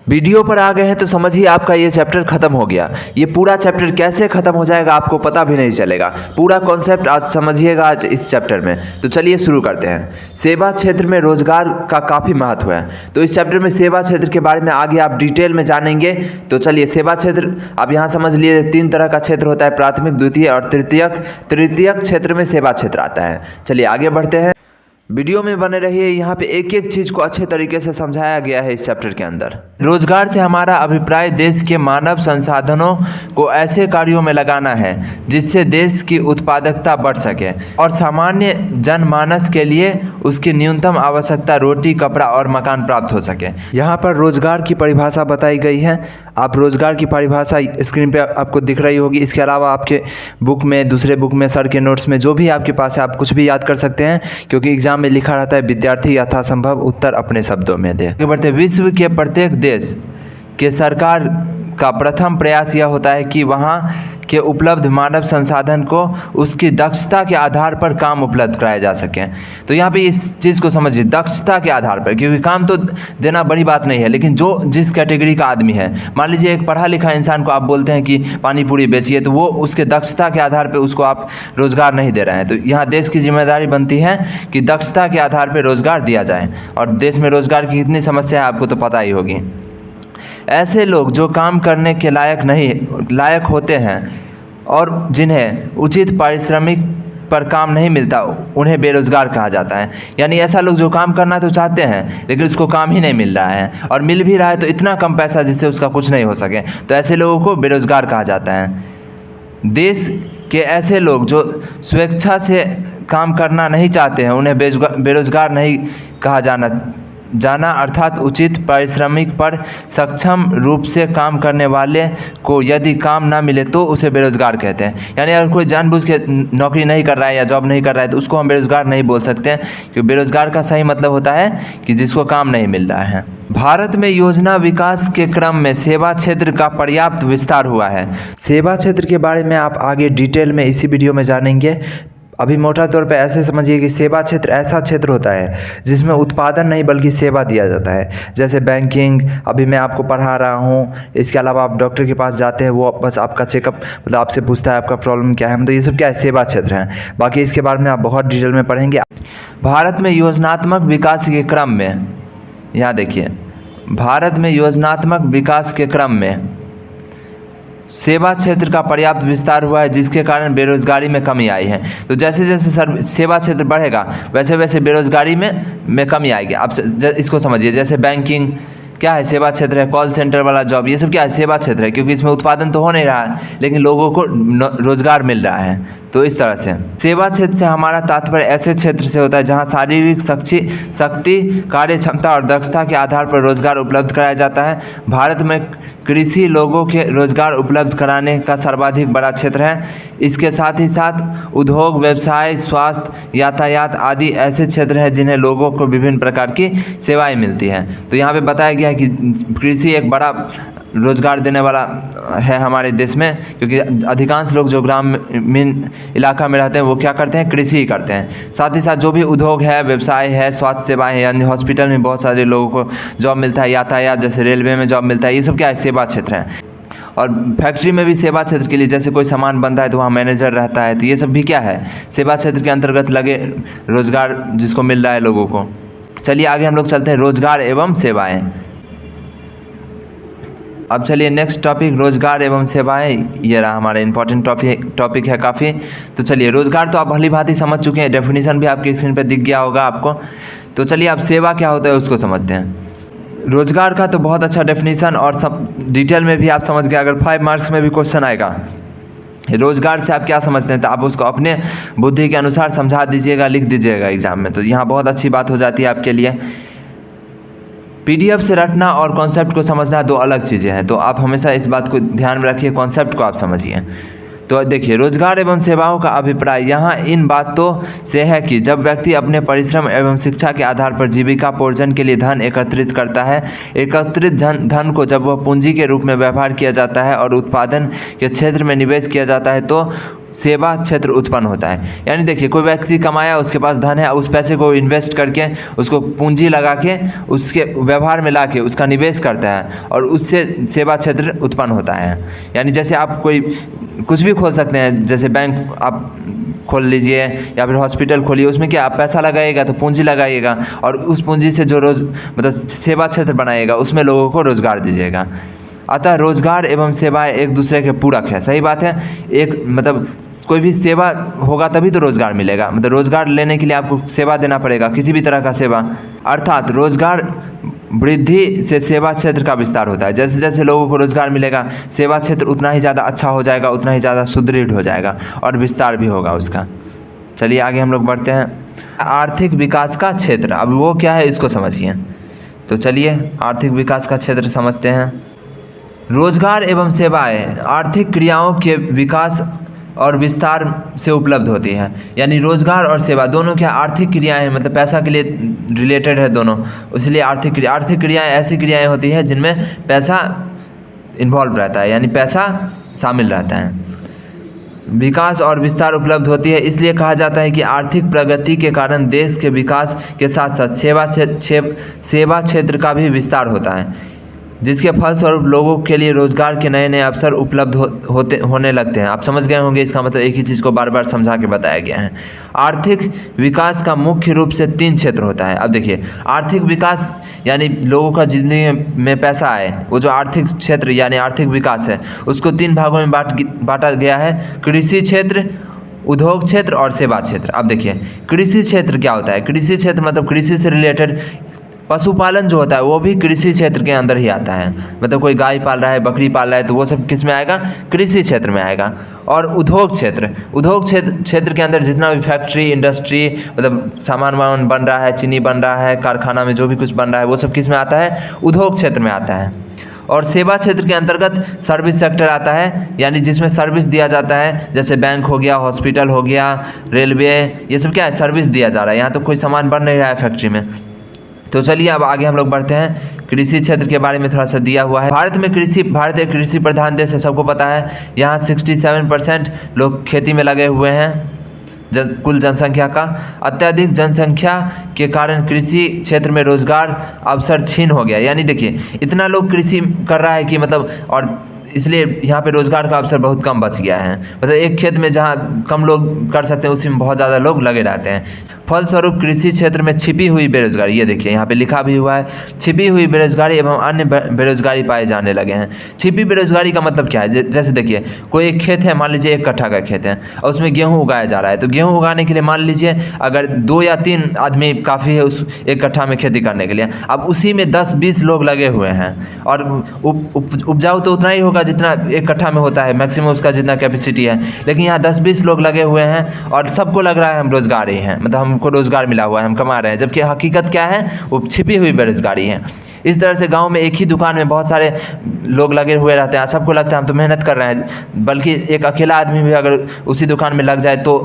Video पर आ गए हैं तो समझिए आपका ये चैप्टर खत्म हो गया। ये पूरा चैप्टर कैसे खत्म हो जाएगा आपको पता भी नहीं चलेगा। पूरा कॉन्सेप्ट आज समझिएगा आज इस चैप्टर में। तो चलिए शुरू करते हैं। सेवा क्षेत्र में रोजगार का काफ़ी महत्व है, तो इस चैप्टर में सेवा क्षेत्र के बारे में आगे आप डिटेल में जानेंगे। तो चलिए, सेवा क्षेत्र आप यहाँ समझ लिए 3 तरह का क्षेत्र होता है, प्राथमिक, द्वितीय और तृतीयक। तृतीयक क्षेत्र में सेवा क्षेत्र आता है। चलिए आगे बढ़ते हैं, वीडियो में बने रहिए। यहाँ पे एक एक चीज़ को अच्छे तरीके से समझाया गया है इस चैप्टर के अंदर। रोजगार से हमारा अभिप्राय देश के मानव संसाधनों को ऐसे कार्यों में लगाना है जिससे देश की उत्पादकता बढ़ सके और सामान्य जनमानस के लिए उसकी न्यूनतम आवश्यकता रोटी, कपड़ा और मकान प्राप्त हो सके। यहाँ पर रोजगार की परिभाषा बताई गई है। आप रोजगार की परिभाषा स्क्रीन पे आपको दिख रही होगी। इसके अलावा आपके बुक में, दूसरे बुक में, सर के नोट्स में जो भी आपके पास है आप कुछ भी याद कर सकते हैं, क्योंकि एग्जाम में लिखा रहता है विद्यार्थी यथासंभव उत्तर अपने शब्दों में दे। आगे बढ़ते, विश्व के प्रत्येक देश के सरकार का प्रथम प्रयास यह होता है कि वहाँ के उपलब्ध मानव संसाधन को उसकी दक्षता के आधार पर काम उपलब्ध कराया जा सके। तो यहाँ पे इस चीज़ को समझिए, दक्षता के आधार पर, क्योंकि काम तो देना बड़ी बात नहीं है, लेकिन जो जिस कैटेगरी का आदमी है, मान लीजिए एक पढ़ा लिखा इंसान को आप बोलते हैं कि पानी पूरी बेचिए, तो वो उसके दक्षता के आधार पर उसको आप रोज़गार नहीं दे रहे हैं। तो यहाँ देश की जिम्मेदारी बनती है कि दक्षता के आधार पर रोज़गार दिया जाए। और देश में रोज़गार की कितनी समस्या है आपको तो पता ही होगी। ऐसे लोग जो काम करने के लायक होते हैं और जिन्हें उचित पारिश्रमिक पर काम नहीं मिलता, उन्हें बेरोज़गार कहा जाता है। यानी ऐसा लोग जो काम करना तो चाहते हैं लेकिन उसको काम ही नहीं मिल रहा है, और मिल भी रहा है तो इतना कम पैसा जिससे उसका कुछ नहीं हो सके, तो ऐसे लोगों को बेरोज़गार कहा जाता है। देश के ऐसे लोग जो स्वेच्छा से काम करना नहीं चाहते हैं, उन्हें बेरोज़गार नहीं कहा जाना अर्थात उचित पारिश्रमिक पर सक्षम रूप से काम करने वाले को यदि काम ना मिले तो उसे बेरोज़गार कहते हैं। यानी अगर कोई जानबूझ के नौकरी नहीं कर रहा है या जॉब नहीं कर रहा है तो उसको हम बेरोज़गार नहीं बोल सकते हैं, क्योंकि बेरोज़गार का सही मतलब होता है कि जिसको काम नहीं मिल रहा है। भारत में योजना विकास के क्रम में सेवा क्षेत्र का पर्याप्त विस्तार हुआ है। सेवा क्षेत्र के बारे में आप आगे डिटेल में इसी वीडियो में जानेंगे। अभी मोटा तौर पे ऐसे समझिए कि सेवा क्षेत्र ऐसा क्षेत्र होता है जिसमें उत्पादन नहीं बल्कि सेवा दिया जाता है। जैसे बैंकिंग, अभी मैं आपको पढ़ा रहा हूँ। इसके अलावा आप डॉक्टर के पास जाते हैं, वो बस आपका चेकअप मतलब आपसे पूछता है आपका प्रॉब्लम क्या है। तो ये सब क्या है, सेवा क्षेत्र हैं। बाकी इसके बारे में आप बहुत डिटेल में पढ़ेंगे। भारत में योजनात्मक विकास के क्रम में, यहाँ देखिए, भारत में योजनात्मक विकास के क्रम में सेवा क्षेत्र का पर्याप्त विस्तार हुआ है, जिसके कारण बेरोजगारी में कमी आई है। तो जैसे जैसे सेवा क्षेत्र बढ़ेगा वैसे वैसे बेरोजगारी में कमी आएगी। आप इसको समझिए, जैसे बैंकिंग क्या है, सेवा क्षेत्र है। कॉल सेंटर वाला जॉब, ये सब क्या है, सेवा क्षेत्र है, क्योंकि इसमें उत्पादन तो हो नहीं रहा है लेकिन लोगों को रोजगार मिल रहा है। तो इस तरह से सेवा क्षेत्र से हमारा तात्पर्य ऐसे क्षेत्र से होता है जहां शारीरिक शक्ति, कार्य क्षमता और दक्षता के आधार पर रोजगार उपलब्ध कराया जाता है। भारत में कृषि लोगों के रोजगार उपलब्ध कराने का सर्वाधिक बड़ा क्षेत्र है। इसके साथ ही साथ उद्योग, व्यवसाय, स्वास्थ्य, यातायात आदि ऐसे क्षेत्र हैं जिन्हें लोगों को विभिन्न प्रकार की सेवाएं मिलती हैं। तो यहाँ पे बताया गया है कि कृषि एक बड़ा रोजगार देने वाला है हमारे देश में, क्योंकि अधिकांश लोग जो ग्रामीण इलाका में रहते हैं वो क्या करते हैं, कृषि ही करते हैं। साथ ही साथ जो भी उद्योग है, व्यवसाय है, स्वास्थ्य सेवाएं हैं, यानी हॉस्पिटल में बहुत सारे लोगों को जॉब मिलता है, यातायात जैसे रेलवे में जॉब मिलता है, ये सब क्या है, सेवा क्षेत्र हैं। और फैक्ट्री में भी सेवा क्षेत्र के लिए जैसे कोई सामान बनता है तो वहाँ मैनेजर रहता है, तो ये सब भी क्या है, सेवा क्षेत्र के अंतर्गत लगे रोजगार जिसको मिल रहा है लोगों को। चलिए आगे हम लोग चलते हैं, रोजगार एवं सेवाएँ। अब चलिए नेक्स्ट टॉपिक, रोजगार एवं सेवाएं। ये रहा हमारा इंपॉर्टेंट टॉपिक है काफ़ी। तो चलिए, रोजगार तो आप भली भांति समझ चुके हैं, डेफिनेशन भी आपकी स्क्रीन पे दिख गया होगा आपको। तो चलिए अब सेवा क्या होता है उसको समझते हैं। रोजगार का तो बहुत अच्छा डेफिनेशन और सब डिटेल में भी आप समझ गए। अगर 5 मार्क्स में भी क्वेश्चन आएगा रोजगार से आप क्या समझते हैं तो आप उसको अपने बुद्धि के अनुसार समझा दीजिएगा, लिख दीजिएगा एग्जाम में। तो यहाँ बहुत अच्छी बात हो जाती है आपके लिए। पीडीएफ से रटना और कॉन्सेप्ट को समझना 2 अलग चीज़ें हैं, तो आप हमेशा इस बात को ध्यान में रखिए, कॉन्सेप्ट को आप समझिए। तो देखिए, रोजगार एवं सेवाओं का अभिप्राय यहाँ इन बातों से है कि जब व्यक्ति अपने परिश्रम एवं शिक्षा के आधार पर जीविका पोर्जन के लिए धन एकत्रित करता है, एकत्रित धन को जब वह पूंजी के रूप में व्यवहार किया जाता है और उत्पादन के क्षेत्र में निवेश किया जाता है तो सेवा क्षेत्र उत्पन्न होता है। यानी देखिए, कोई व्यक्ति कमाया, उसके पास धन है, उस पैसे को इन्वेस्ट करके, उसको पूंजी लगा के, उसके व्यवहार में ला के उसका निवेश करता है और उससे सेवा क्षेत्र उत्पन्न होता है। यानी जैसे आप कोई कुछ भी खोल सकते हैं, जैसे बैंक आप खोल लीजिए या फिर हॉस्पिटल खोलिए, उसमें क्या आप पैसा लगाइएगा तो पूंजी लगाइएगा और उस पूंजी से जो मतलब सेवा क्षेत्र बनाइएगा उसमें लोगों को रोजगार दीजिएगा। अतः रोजगार एवं सेवाएं एक दूसरे के पूरक है। सही बात है। एक मतलब कोई भी सेवा होगा तभी तो रोजगार मिलेगा, मतलब रोजगार लेने के लिए आपको सेवा देना पड़ेगा, किसी भी तरह का सेवा। अर्थात रोजगार वृद्धि से सेवा क्षेत्र का विस्तार होता है। जैसे जैसे लोगों को रोजगार मिलेगा, सेवा क्षेत्र उतना ही ज़्यादा अच्छा हो जाएगा, उतना ही ज़्यादा सुदृढ़ हो जाएगा और विस्तार भी होगा उसका। चलिए आगे हम लोग बढ़ते हैं। आर्थिक विकास का क्षेत्र, अब वो क्या है इसको समझिए। तो चलिए आर्थिक विकास का क्षेत्र समझते हैं। रोजगार एवं सेवाएं आर्थिक क्रियाओं के विकास और विस्तार से उपलब्ध होती है। यानी रोजगार और सेवा दोनों क्या आर्थिक क्रियाएं हैं, मतलब पैसा के लिए रिलेटेड है दोनों, इसलिए आर्थिक क्रियाएं ऐसी क्रियाएं होती हैं जिनमें पैसा इन्वॉल्व रहता है, यानी पैसा शामिल रहता है। विकास और विस्तार उपलब्ध होती है, इसलिए कहा जाता है कि आर्थिक प्रगति के कारण देश के विकास के साथ साथ सेवा क्षेत्र का भी विस्तार होता है, जिसके फलस्वरूप लोगों के लिए रोजगार के नए नए अवसर उपलब्ध होने लगते हैं। आप समझ गए होंगे, इसका मतलब एक ही चीज़ को बार बार समझा के बताया गया है। आर्थिक विकास का मुख्य रूप से 3 क्षेत्र होता है। अब देखिए, आर्थिक विकास यानी लोगों का जिंदगी में पैसा आए, वो जो आर्थिक क्षेत्र यानी आर्थिक विकास है, उसको 3 भागों में बांटा गया है। कृषि क्षेत्र, उद्योग क्षेत्र और सेवा क्षेत्र। अब देखिए, कृषि क्षेत्र क्या होता है? कृषि क्षेत्र मतलब कृषि से रिलेटेड पशुपालन जो होता है वो भी कृषि क्षेत्र के अंदर ही आता है। मतलब कोई गाय पाल रहा है, बकरी पाल रहा है, तो वो सब किस में आएगा? कृषि क्षेत्र में आएगा। और उद्योग क्षेत्र के अंदर जितना भी फैक्ट्री, इंडस्ट्री, मतलब सामान बन रहा है, चीनी बन रहा है, कारखाना में जो भी कुछ बन रहा है, वो सब किस में आता है? उद्योग क्षेत्र में आता है। और सेवा क्षेत्र के अंतर्गत सर्विस सेक्टर आता है, यानी जिसमें सर्विस दिया जाता है, जैसे बैंक हो गया, हॉस्पिटल हो गया, रेलवे, ये सब क्या है? सर्विस दिया जा रहा है। यहाँ तो कोई सामान बन नहीं रहा है फैक्ट्री में। तो चलिए अब आगे हम लोग बढ़ते हैं। कृषि क्षेत्र के बारे में थोड़ा सा दिया हुआ है। भारत एक कृषि प्रधान देश है, सबको पता है। यहाँ 67% लोग खेती में लगे हुए हैं कुल जनसंख्या का। अत्यधिक जनसंख्या के कारण कृषि क्षेत्र में रोजगार अवसर छीन हो गया। यानी देखिए, इतना लोग कृषि कर रहा है कि मतलब, और इसलिए यहाँ पे रोजगार का अवसर बहुत कम बच गया है। मतलब एक खेत में जहाँ कम लोग कर सकते हैं, उसी में बहुत ज़्यादा लोग लगे रहते हैं। फलस्वरूप कृषि क्षेत्र में छिपी हुई बेरोजगारी, ये देखिए यहाँ पे लिखा भी हुआ है, छिपी हुई बेरोजगारी एवं अन्य बेरोजगारी पाए जाने लगे हैं। छिपी बेरोजगारी का मतलब क्या है? जैसे देखिए, कोई एक खेत है, मान लीजिए 1 कट्ठा का खेत है और उसमें गेहूँ उगाया जा रहा है। तो गेहूँ उगाने के लिए मान लीजिए अगर 2 या 3 आदमी काफ़ी है उस 1 कट्ठा में खेती करने के लिए। अब उसी में 10-20 लोग लगे हुए हैं और उपजाऊ तो उतना ही होगा जितना 1 कट्ठा में होता है, मैक्सिमम उसका जितना कैपेसिटी है। लेकिन यहाँ 10-20 लोग लगे हुए हैं और सबको लग रहा है हम रोजगार ही हैं, मतलब हमको रोजगार मिला हुआ है, हम कमा रहे हैं, जबकि हकीकत क्या है? वो छिपी हुई बेरोजगारी है। इस तरह से गांव में एक ही दुकान में बहुत सारे लोग लगे हुए रहते हैं, सबको लगता है हम तो मेहनत कर रहे हैं, बल्कि एक अकेला आदमी भी अगर उसी दुकान में लग जाए तो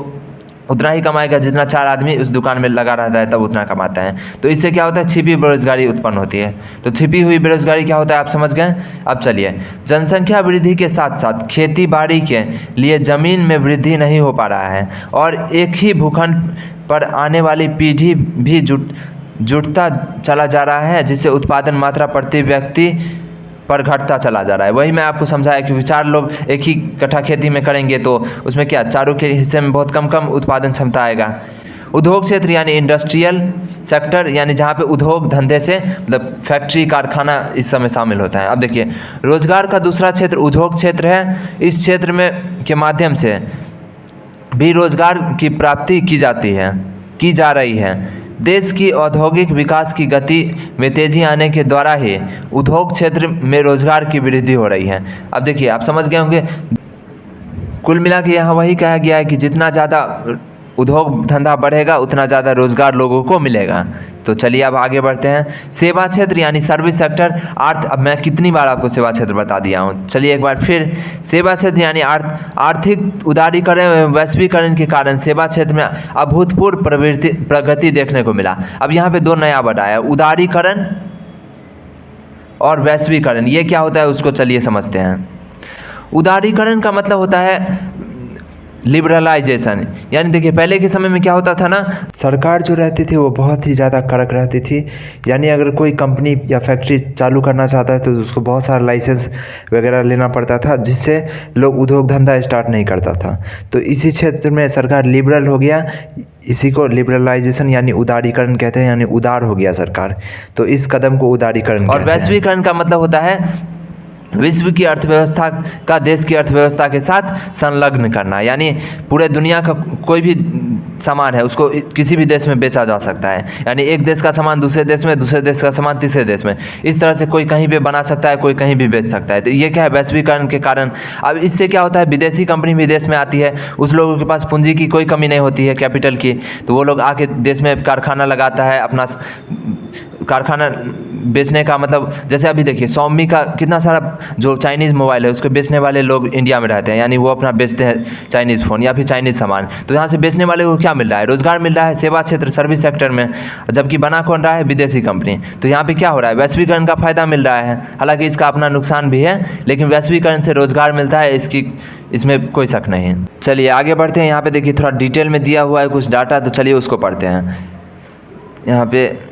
उतना ही कमाएगा जितना 4 आदमी उस दुकान में लगा रहता है, तब उतना कमाता है। तो इससे क्या होता है? छिपी बेरोजगारी उत्पन्न होती है। तो छिपी हुई बेरोजगारी क्या होता है, आप समझ गए? अब चलिए, जनसंख्या वृद्धि के साथ साथ खेती बाड़ी के लिए जमीन में वृद्धि नहीं हो पा रहा है और एक ही भूखंड पर आने वाली पीढ़ी भी जुटता चला जा रहा है, जिससे उत्पादन मात्रा प्रति व्यक्ति पर घटता चला जा रहा है। वही मैं आपको समझाया, क्योंकि 4 लोग एक ही कट्ठा खेती में करेंगे तो उसमें क्या, चारों के हिस्से में बहुत कम उत्पादन क्षमता आएगा। उद्योग क्षेत्र यानी इंडस्ट्रियल सेक्टर, यानी जहाँ पे उद्योग धंधे से मतलब फैक्ट्री, कारखाना इस समय शामिल होता है। अब देखिए, रोजगार का दूसरा क्षेत्र उद्योग क्षेत्र है। इस क्षेत्र में के माध्यम से भी रोजगार की प्राप्ति की जा रही है। देश की औद्योगिक विकास की गति में तेजी आने के द्वारा ही उद्योग क्षेत्र में रोजगार की वृद्धि हो रही है। अब देखिए, आप समझ गए होंगे, कुल मिला के यहाँ वही कहा गया है कि जितना ज़्यादा उद्योग धंधा बढ़ेगा उतना ज़्यादा रोजगार लोगों को मिलेगा। तो चलिए अब आगे बढ़ते हैं। सेवा क्षेत्र यानी सर्विस सेक्टर अब मैं कितनी बार आपको सेवा क्षेत्र बता दिया हूँ, चलिए एक बार फिर। सेवा क्षेत्र यानी आर्थिक उदारीकरण वैश्वीकरण के कारण सेवा क्षेत्र में अभूतपूर्व प्रगति देखने को मिला। अब यहाँ पे दो नया वर्ड आया, उदारीकरण और वैश्वीकरण। ये क्या होता है उसको चलिए समझते हैं। उदारीकरण का मतलब होता है लिबरलाइजेशन, यानी देखिए पहले के समय में क्या होता था ना, सरकार जो रहती थी वो बहुत ही ज़्यादा कड़क रहती थी। यानी अगर कोई कंपनी या फैक्ट्री चालू करना चाहता है तो उसको बहुत सारा लाइसेंस वगैरह लेना पड़ता था, जिससे लोग उद्योग धंधा स्टार्ट नहीं करता था। तो इसी क्षेत्र में सरकार लिबरल हो गया, इसी को लिबरलाइजेशन यानी उदारीकरण कहते हैं, यानी उदार हो गया सरकार। तो इस कदम को उदारीकरण कहते हैं। और वैश्वीकरण का मतलब होता है विश्व की अर्थव्यवस्था का देश की अर्थव्यवस्था के साथ संलग्न करना, यानी पूरे दुनिया का कोई भी सामान है उसको किसी भी देश में बेचा जा सकता है। यानी एक देश का सामान दूसरे देश में, दूसरे देश का सामान तीसरे देश में, इस तरह से कोई कहीं पे बना सकता है, कोई कहीं भी बेच सकता है। तो ये क्या है, वैश्वीकरण के कारण। अब इससे क्या होता है, विदेशी कंपनी भी देश में आती है, उस लोगों के पास पूंजी की कोई कमी नहीं होती है, कैपिटल की, तो वो लोग आके देश में कारखाना लगाता है। अपना कारखाना बेचने का मतलब, जैसे अभी देखिए Xiaomi का कितना सारा जो चाइनीज़ मोबाइल है उसको बेचने वाले लोग इंडिया में रहते हैं, यानी वो अपना बेचते हैं चाइनीज़ फ़ोन या फिर चाइनीज़ सामान। तो यहाँ से बेचने वाले को क्या मिल रहा है, रोजगार मिल रहा है सेवा क्षेत्र सर्विस सेक्टर में, जबकि बना कौन रहा है, विदेशी कंपनी। तो यहाँ पे क्या हो रहा है, वैश्वीकरण का फ़ायदा मिल रहा है, हालांकि इसका अपना नुकसान भी है, लेकिन वैश्वीकरण से रोजगार मिलता है, इसमें कोई शक नहीं है। चलिए आगे बढ़ते हैं। यहाँ पे देखिए थोड़ा डिटेल में दिया हुआ है कुछ डाटा, तो चलिए उसको पढ़ते हैं। यहाँ पे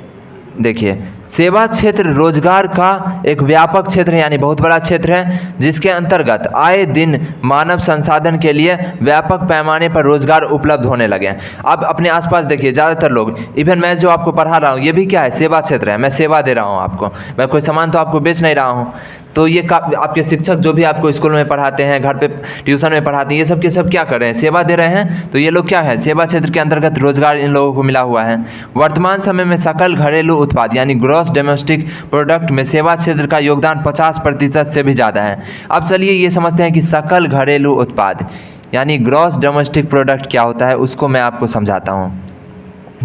देखिए सेवा क्षेत्र रोजगार का एक व्यापक क्षेत्र है, यानी बहुत बड़ा क्षेत्र है, जिसके अंतर्गत आए दिन मानव संसाधन के लिए व्यापक पैमाने पर रोजगार उपलब्ध होने लगे हैं। अब अपने आसपास देखिए ज़्यादातर लोग, इवन मैं जो आपको पढ़ा रहा हूँ ये भी क्या है, सेवा क्षेत्र है, मैं सेवा दे रहा हूँ आपको, मैं कोई सामान तो आपको बेच नहीं रहा हूँ। तो ये आपके शिक्षक जो भी आपको स्कूल में पढ़ाते हैं, घर पे ट्यूशन में पढ़ाते हैं, ये सब के सब क्या कर रहे हैं, सेवा दे रहे हैं। तो ये लोग क्या है, सेवा क्षेत्र के अंतर्गत रोजगार इन लोगों को मिला हुआ है। वर्तमान समय में सकल घरेलू उत्पाद यानी ग्रॉस डोमेस्टिक प्रोडक्ट में सेवा क्षेत्र का योगदान 50% से भी ज़्यादा है। अब चलिए ये समझते हैं कि सकल घरेलू उत्पाद यानी ग्रॉस डोमेस्टिक प्रोडक्ट क्या होता है, उसको मैं आपको समझाता हूँ।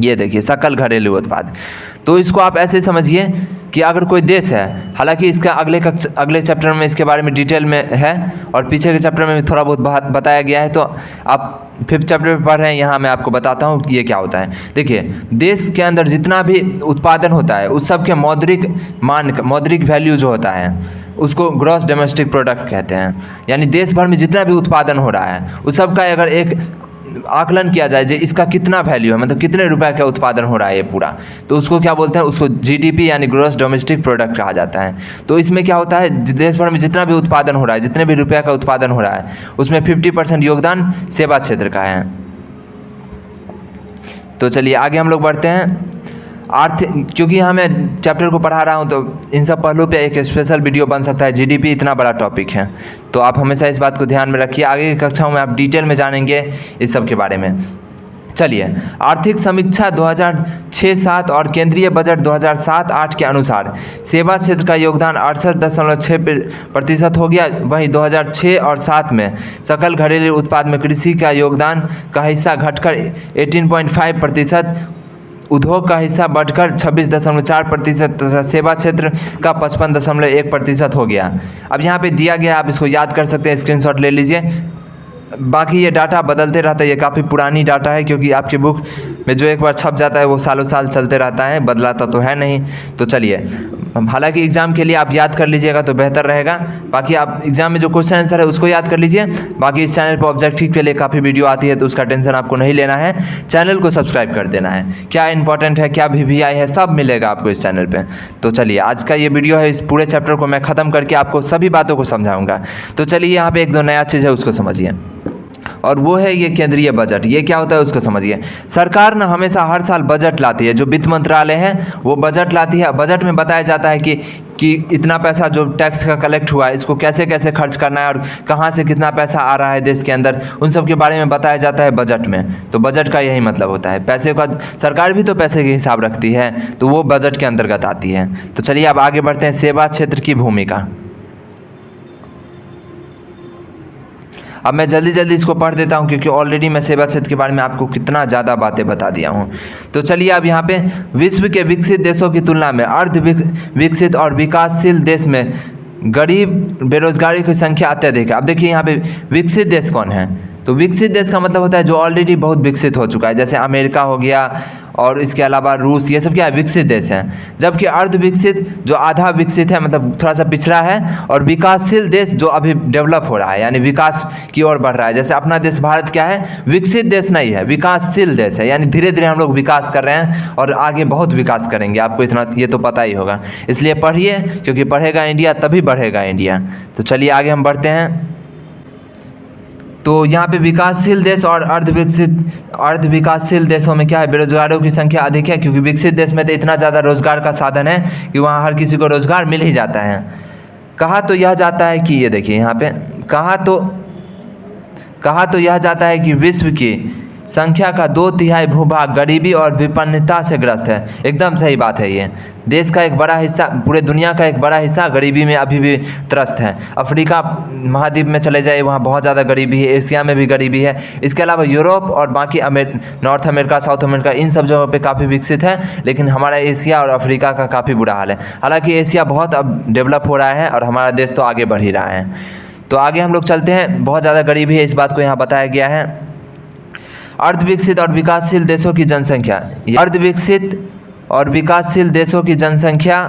ये देखिए सकल घरेलू उत्पाद, तो इसको आप ऐसे समझिए कि अगर कोई देश है, हालांकि इसका अगले चैप्टर में इसके बारे में डिटेल में है और पीछे के चैप्टर में भी थोड़ा बहुत बताया गया है, तो आप 5th चैप्टर में पढ़ रहे हैं, यहाँ मैं आपको बताता हूँ कि ये क्या होता है। देखिए देश के अंदर जितना भी उत्पादन होता है उस सब के मौद्रिक वैल्यू जो होता है उसको ग्रॉस डोमेस्टिक प्रोडक्ट कहते हैं। यानी देश भर में जितना भी उत्पादन हो रहा है उस सब का अगर एक आकलन किया जाए, जो इसका कितना वैल्यू है, मतलब कितने रुपए का उत्पादन हो रहा है ये पूरा, तो उसको क्या बोलते हैं, उसको जीडीपी यानी ग्रॉस डोमेस्टिक प्रोडक्ट कहा जाता है। तो इसमें क्या होता है, देश भर में जितना भी उत्पादन हो रहा है, जितने भी रुपये का उत्पादन हो रहा है, उसमें 50% योगदान सेवा क्षेत्र का है। तो चलिए आगे हम लोग बढ़ते हैं। क्योंकि यहाँ मैं चैप्टर को पढ़ा रहा हूँ तो इन सब पहलू पे एक स्पेशल वीडियो बन सकता है, जीडीपी इतना बड़ा टॉपिक है, तो आप हमेशा इस बात को ध्यान में रखिए। आगे की कक्षाओं में आप डिटेल में जानेंगे इस सब के बारे में। चलिए आर्थिक समीक्षा 2006-07 और केंद्रीय बजट 2007-08 के अनुसार सेवा क्षेत्र का योगदान 68.6% हो गया। वहीं 2006 और 7 में सकल घरेलू उत्पाद में कृषि का योगदान का हिस्सा घटकर 18.5%, उद्योग का हिस्सा बढ़कर 26.4%, तथा सेवा क्षेत्र का 55.1% हो गया। अब यहाँ पे दिया गया, आप इसको याद कर सकते हैं, स्क्रीनशॉट ले लीजिए। बाकी ये डाटा बदलते रहता है, ये काफ़ी पुरानी डाटा है, क्योंकि आपकी बुक में जो एक बार छप जाता है वो सालों साल चलते रहता है, बदलाता तो है नहीं। तो चलिए, हालांकि एग्ज़ाम के लिए आप याद कर लीजिएगा तो बेहतर रहेगा। बाकी आप एग्ज़ाम में जो क्वेश्चन आंसर है उसको याद कर लीजिए। बाकी इस चैनल पर ऑब्जेक्टिव के लिए काफ़ी वीडियो आती है, तो उसका टेंशन आपको नहीं लेना है, चैनल को सब्सक्राइब कर देना है। क्या इंपॉर्टेंट है, क्या VVI है, सब मिलेगा आपको इस चैनल पर। तो चलिए आज का ये वीडियो है, इस पूरे चैप्टर को मैं ख़त्म करके आपको सभी बातों को समझाऊँगा। तो चलिए यहाँ पर एक दो नया चीज़ है उसको समझिए, और वो है ये केंद्रीय बजट। ये क्या होता है उसको समझिए। सरकार ना हमेशा हर साल बजट लाती है, जो वित्त मंत्रालय है वो बजट लाती है। बजट में बताया जाता है कि इतना पैसा जो टैक्स का कलेक्ट हुआ है इसको कैसे कैसे खर्च करना है और कहाँ से कितना पैसा आ रहा है देश के अंदर, उन सब के बारे में बताया जाता है बजट में। तो बजट का यही मतलब होता है, पैसे का, सरकार भी तो पैसे के हिसाब रखती है, तो वो बजट के अंतर्गत आती है। तो चलिए अब आगे बढ़ते हैं, सेवा क्षेत्र की भूमिका। अब मैं जल्दी जल्दी इसको पढ़ देता हूँ क्योंकि ऑलरेडी मैं सेवा क्षेत्र के बारे में आपको कितना ज़्यादा बातें बता दिया हूँ। तो चलिए अब यहाँ पे विश्व के विकसित देशों की तुलना में अर्ध विकसित और विकासशील देश में गरीब बेरोजगारी की संख्या अत्यधिक है। अब देखिए यहाँ पे विकसित देश कौन है, तो विकसित देश का मतलब होता है जो ऑलरेडी बहुत विकसित हो चुका है, जैसे अमेरिका हो गया और इसके अलावा रूस, ये सब क्या है, विकसित देश हैं। जबकि अर्ध विकसित जो आधा विकसित है, मतलब थोड़ा सा पिछड़ा है, और विकासशील देश जो अभी डेवलप हो रहा है यानी विकास की ओर बढ़ रहा है। जैसे अपना देश भारत क्या है, विकसित देश नहीं है, विकासशील देश है, यानी धीरे धीरे हम लोग विकास कर रहे हैं और आगे बहुत विकास करेंगे, आपको इतना ये तो पता ही होगा। इसलिए पढ़िए, क्योंकि पढ़ेगा इंडिया तभी बढ़ेगा इंडिया। तो चलिए आगे हम बढ़ते हैं। तो यहाँ पे विकासशील देश और अर्ध विकासशील देशों में क्या है, बेरोजगारों की संख्या अधिक है, क्योंकि विकसित देश में तो इतना ज़्यादा रोजगार का साधन है कि वहाँ हर किसी को रोजगार मिल ही जाता है। कहा तो यह जाता है कि ये देखिए यहाँ पे कहा तो यह जाता है कि विश्व की संख्या का 2/3 भूभाग गरीबी और विपन्नता से ग्रस्त है। एकदम सही बात है। ये देश का एक बड़ा हिस्सा, पूरे दुनिया का एक बड़ा हिस्सा गरीबी में अभी भी त्रस्त है। अफ्रीका महाद्वीप में चले जाइए, वहाँ बहुत ज़्यादा गरीबी है। एशिया में भी गरीबी है। इसके अलावा यूरोप और बाकी नॉर्थ अमेरिका, साउथ अमेरिका, इन सब जगहों पे काफ़ी विकसित है, लेकिन हमारा एशिया और अफ्रीका का काफ़ी बुरा हाल है। हालाँकि एशिया बहुत अब डेवलप हो रहा है और हमारा देश तो आगे बढ़ ही रहा है। तो आगे हम लोग चलते हैं। बहुत ज़्यादा गरीबी है, इस बात को यहाँ बताया गया है। अर्धविकसित और विकासशील देशों की जनसंख्या, अर्धविकसित और विकासशील देशों की जनसंख्या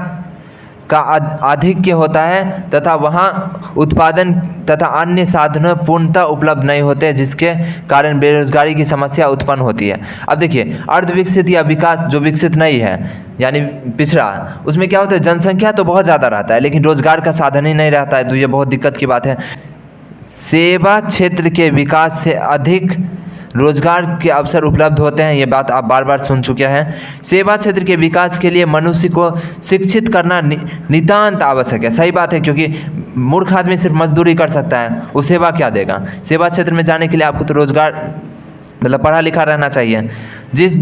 का आधिक्य होता है तथा वहाँ उत्पादन तथा अन्य साधनों पूर्णतः उपलब्ध नहीं होते, जिसके कारण बेरोजगारी की समस्या उत्पन्न होती है। अब देखिए, अर्धविकसित या विकास जो विकसित नहीं है यानी पिछड़ा, उसमें क्या होता है, जनसंख्या तो बहुत ज़्यादा रहता है लेकिन रोजगार का साधन ही नहीं रहता है, तो ये बहुत दिक्कत की बात है। सेवा क्षेत्र के विकास से अधिक रोजगार के अवसर उपलब्ध होते हैं, ये बात आप बार बार सुन चुके हैं। सेवा क्षेत्र के विकास के लिए मनुष्य को शिक्षित करना नितांत आवश्यक है। सही बात है, क्योंकि मूर्ख आदमी सिर्फ मजदूरी कर सकता है, वो सेवा क्या देगा। सेवा क्षेत्र में जाने के लिए आपको तो रोजगार मतलब पढ़ा लिखा रहना चाहिए। जिस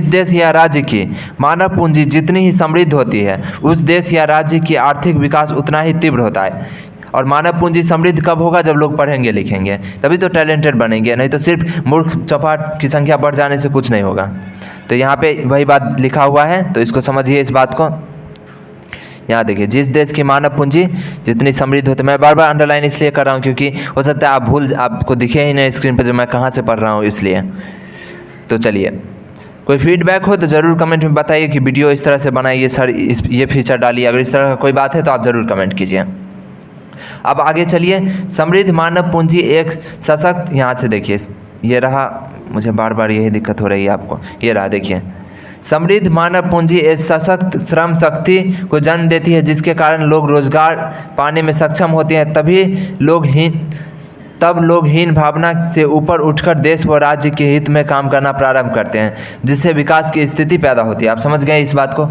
देश या राज्य की मानव पूंजी जितनी ही समृद्ध होती है, उस देश या राज्य की आर्थिक विकास उतना ही तीव्र होता है। और मानव पूंजी समृद्ध कब होगा, जब लोग पढ़ेंगे लिखेंगे, तभी तो टैलेंटेड बनेंगे, नहीं तो सिर्फ मूर्ख चौपाट की संख्या बढ़ जाने से कुछ नहीं होगा। तो यहाँ पे वही बात लिखा हुआ है, तो इसको समझिए इस बात को। यहाँ देखिए, जिस देश की मानव पूंजी जितनी समृद्ध होती है, मैं बार बार अंडरलाइन इसलिए कर रहा हूँ क्योंकि हो सकता है आपको दिखे ही नहीं स्क्रीन पर जो मैं कहाँ से पढ़ रहा हूँ, इसलिए। तो चलिए, कोई फीडबैक हो तो ज़रूर कमेंट में बताइए कि वीडियो इस तरह से बनाइए सर, ये फीचर डालिए। अगर इस तरह का कोई बात है तो आप ज़रूर कमेंट कीजिए। अब आगे चलिए। समृद्ध मानव पूंजी एक सशक्त, यहाँ से देखिए, ये रहा, मुझे बार बार यही दिक्कत हो रही है आपको, ये रहा देखिए। समृद्ध मानव पूंजी एक सशक्त श्रम शक्ति को जन्म देती है, जिसके कारण लोग रोजगार पाने में सक्षम होते हैं। तब लोग हीन भावना से ऊपर उठकर देश व राज्य के हित में काम करना प्रारंभ करते हैं, जिससे विकास की स्थिति पैदा होती है। आप समझ गए इस बात को।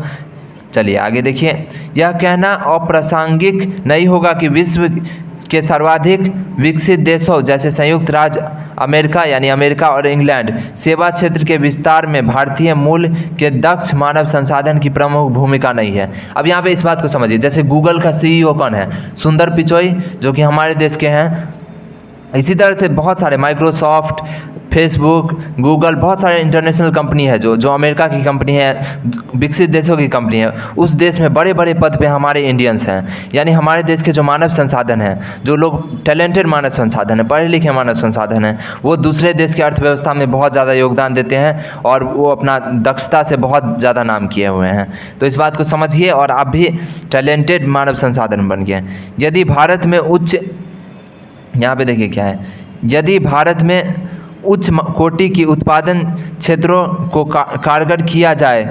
चलिए आगे देखिए। यह कहना अप्रासंगिक नहीं होगा कि विश्व के सर्वाधिक विकसित देशों जैसे संयुक्त राज्य अमेरिका यानी अमेरिका और इंग्लैंड सेवा क्षेत्र के विस्तार में भारतीय मूल के दक्ष मानव संसाधन की प्रमुख भूमिका नहीं है। अब यहाँ पे इस बात को समझिए। जैसे गूगल का CEO कौन है, सुंदर पिचोई, जो कि हमारे देश के हैं। इसी तरह से बहुत सारे माइक्रोसॉफ्ट, फेसबुक, गूगल, बहुत सारे इंटरनेशनल कंपनी है जो अमेरिका की कंपनी है, विकसित देशों की कंपनी है। उस देश में बड़े बड़े पद पे हमारे इंडियंस हैं। यानी हमारे देश के जो मानव संसाधन हैं, जो लोग टैलेंटेड मानव संसाधन है, पढ़े लिखे मानव संसाधन हैं, वो दूसरे देश की अर्थव्यवस्था में बहुत ज़्यादा योगदान देते हैं और वो अपना दक्षता से बहुत ज़्यादा नाम किए हुए हैं। तो इस बात को समझिए और आप भी टैलेंटेड मानव संसाधन बन गए। यदि भारत में यहाँ पे देखिए क्या है, यदि भारत में उच्च कोटि की उत्पादन क्षेत्रों को कारगर किया जाए,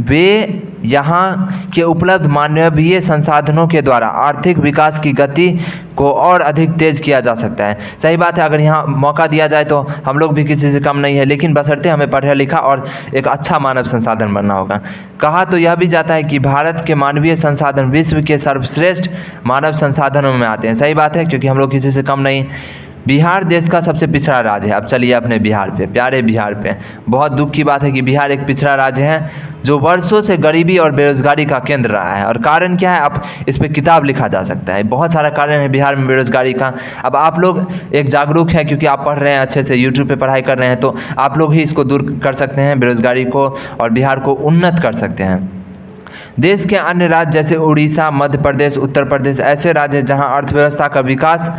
वे यहाँ के उपलब्ध मानवीय संसाधनों के द्वारा आर्थिक विकास की गति को और अधिक तेज किया जा सकता है। सही बात है, अगर यहाँ मौका दिया जाए तो हम लोग भी किसी से कम नहीं है, लेकिन बशर्ते हमें पढ़ा लिखा और एक अच्छा मानव संसाधन बनना होगा। कहा तो यह भी जाता है कि भारत के मानवीय संसाधन विश्व के सर्वश्रेष्ठ मानव संसाधनों में आते हैं। सही बात है, क्योंकि हम लोग किसी से कम नहीं। बिहार देश का सबसे पिछड़ा राज्य है। अब चलिए अपने बिहार पे, प्यारे बिहार पे। बहुत दुख की बात है कि बिहार एक पिछड़ा राज्य है जो वर्षों से गरीबी और बेरोजगारी का केंद्र रहा है। और कारण क्या है, अब इस पर किताब लिखा जा सकता है। बहुत सारा कारण है बिहार में बेरोजगारी का। अब आप लोग एक जागरूक है क्योंकि आप पढ़ रहे हैं अच्छे से, यूट्यूब पे पढ़ाई कर रहे हैं, तो आप लोग ही इसको दूर कर सकते हैं, बेरोजगारी को, और बिहार को उन्नत कर सकते हैं। देश के अन्य राज्य जैसे उड़ीसा, मध्य प्रदेश, उत्तर प्रदेश ऐसे राज्य हैं जहाँ अर्थव्यवस्था का विकास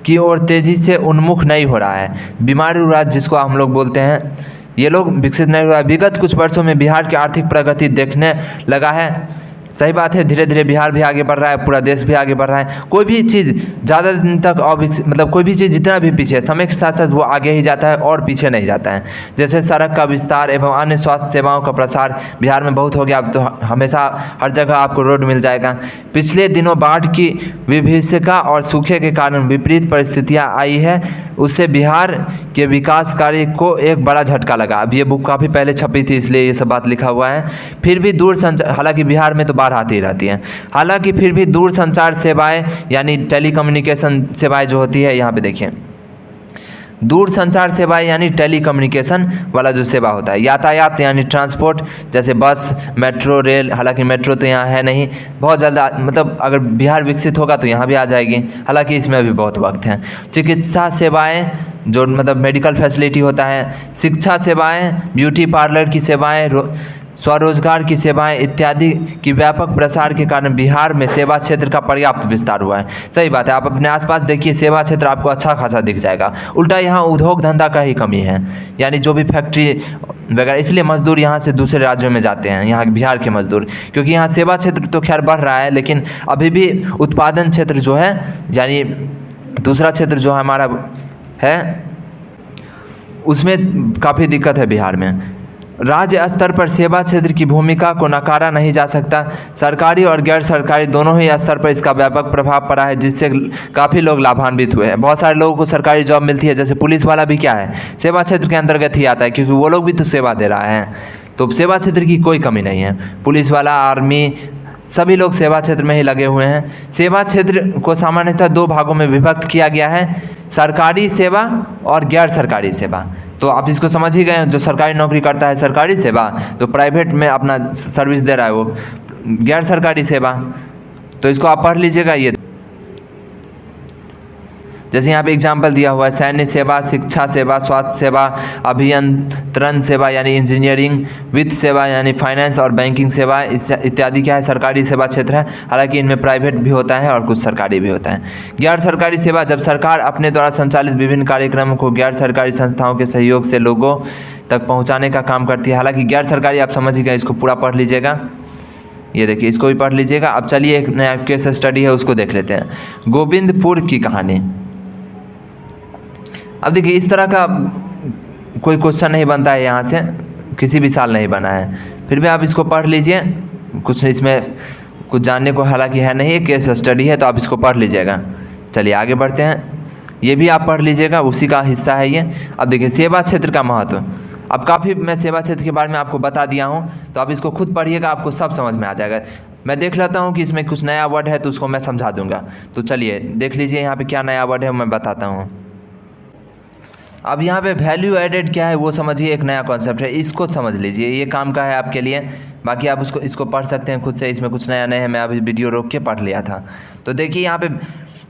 की ओर तेज़ी से उन्मुख नहीं हो रहा है। बीमारू राज्य जिसको हम लोग बोलते हैं, ये लोग विकसित नहीं हुआ है। विगत कुछ वर्षों में बिहार की आर्थिक प्रगति देखने लगा है। सही बात है, धीरे धीरे बिहार भी आगे बढ़ रहा है, पूरा देश भी आगे बढ़ रहा है। कोई भी चीज़ ज़्यादा दिन तक अविकसित, मतलब कोई भी चीज़ जितना भी पीछे है, समय के साथ साथ वो आगे ही जाता है और पीछे नहीं जाता है। जैसे सड़क का विस्तार एवं अन्य स्वास्थ्य सेवाओं का प्रसार बिहार में बहुत हो गया। अब तो हमेशा हर जगह आपको रोड मिल जाएगा। पिछले दिनों बाढ़ की विभीषिका और सूखे के कारण विपरीत परिस्थितियाँ आई है, उससे बिहार के विकास कार्य को एक बड़ा झटका लगा। अब ये बुक काफ़ी पहले छपी थी, इसलिए ये सब बात लिखा हुआ है। फिर भी दूर संचार, हालांकि बिहार में तो बाढ़ आती रहती है, हालांकि फिर भी दूर संचार सेवाएं यानी टेलीकम्युनिकेशन सेवाएं जो होती है, यहाँ पे देखिए, दूर संचार सेवाएं यानी टेलीकम्युनिकेशन वाला जो सेवा होता है, यातायात यानी ट्रांसपोर्ट, जैसे बस, मेट्रो, रेल, हालांकि मेट्रो तो यहाँ है नहीं, बहुत जल्द मतलब अगर बिहार विकसित होगा तो यहाँ भी आ जाएगी, हालांकि इसमें अभी बहुत वक्त है। चिकित्सा सेवाएं जो मतलब मेडिकल फैसिलिटी होता है, शिक्षा सेवाएं, ब्यूटी पार्लर की सेवाएं, स्वरोजगार की सेवाएं इत्यादि की व्यापक प्रसार के कारण बिहार में सेवा क्षेत्र का पर्याप्त विस्तार हुआ है। सही बात है, आप अपने आसपास देखिए, सेवा क्षेत्र आपको अच्छा खासा दिख जाएगा। उल्टा यहाँ उद्योग धंधा का ही कमी है, यानी जो भी फैक्ट्री वगैरह, इसलिए मजदूर यहाँ से दूसरे राज्यों में जाते हैं, यहाँ बिहार के मजदूर, क्योंकि यहाँ सेवा क्षेत्र तो खैर बढ़ रहा है, लेकिन अभी भी उत्पादन क्षेत्र जो है, यानी दूसरा क्षेत्र जो हमारा है, उसमें काफ़ी दिक्कत है बिहार में। राज्य स्तर पर सेवा क्षेत्र की भूमिका को नकारा नहीं जा सकता। सरकारी और गैर सरकारी दोनों ही स्तर पर इसका व्यापक प्रभाव पड़ा है, जिससे काफ़ी लोग लाभान्वित हुए हैं। बहुत सारे लोगों को सरकारी जॉब मिलती है, जैसे पुलिस वाला भी क्या है, सेवा क्षेत्र के अंतर्गत ही आता है, क्योंकि वो लोग भी तो सेवा दे रहा है। तो सेवा क्षेत्र की कोई कमी नहीं है। पुलिस वाला, आर्मी, सभी लोग सेवा क्षेत्र में ही लगे हुए हैं। सेवा क्षेत्र को सामान्यतः दो भागों में विभक्त किया गया है, सरकारी सेवा और गैर सरकारी सेवा। तो आप इसको समझ ही गए, जो सरकारी नौकरी करता है सरकारी सेवा, तो प्राइवेट में अपना सर्विस दे रहा है वो गैर सरकारी सेवा। तो इसको आप पढ़ लीजिएगा। ये जैसे यहाँ पे एग्जाम्पल दिया हुआ है, सैन्य सेवा, शिक्षा सेवा, स्वास्थ्य सेवा, अभियंत्रण सेवा यानी इंजीनियरिंग, वित्त सेवा यानी फाइनेंस और बैंकिंग सेवा इत्यादि क्या है, सरकारी सेवा क्षेत्र है। हालांकि इनमें प्राइवेट भी होता है और कुछ सरकारी भी होता है। गैर सरकारी सेवा, जब सरकार अपने द्वारा संचालित विभिन्न कार्यक्रमों को गैर सरकारी संस्थाओं के सहयोग से लोगों तक पहुँचाने का काम करती है। हालांकि गैर सरकारी आप समझ ही गए, इसको पूरा पढ़ लीजिएगा। ये देखिए, इसको भी पढ़ लीजिएगा। अब चलिए एक नया केस स्टडी है, उसको देख लेते हैं, गोविंदपुर की कहानी। अब देखिए, इस तरह का कोई क्वेश्चन नहीं बनता है यहाँ से, किसी भी साल नहीं बना है, फिर भी आप इसको पढ़ लीजिए। कुछ इसमें कुछ जानने को हालांकि है नहीं, केस स्टडी है, तो आप इसको पढ़ लीजिएगा। चलिए आगे बढ़ते हैं, ये भी आप पढ़ लीजिएगा, उसी का हिस्सा है ये। अब देखिए, सेवा क्षेत्र का महत्व। अब काफ़ी मैं सेवा क्षेत्र के बारे में आपको बता दिया हूँ, तो आप इसको खुद पढ़िएगा, आपको सब समझ में आ जाएगा। मैं देख लेता हूँ कि इसमें कुछ नया वर्ड है तो उसको मैं समझा दूँगा। तो चलिए देख लीजिए यहाँ पे क्या नया वर्ड है, मैं बताता हूँ। अब यहाँ पे वैल्यू एडेड क्या है वो समझिए, एक नया कॉन्सेप्ट है, इसको समझ लीजिए, ये काम का है आपके लिए। बाकी आप इसको पढ़ सकते हैं खुद से, इसमें कुछ नया नहीं है, मैं अभी वीडियो रोक के पढ़ लिया था। तो देखिए यहाँ पे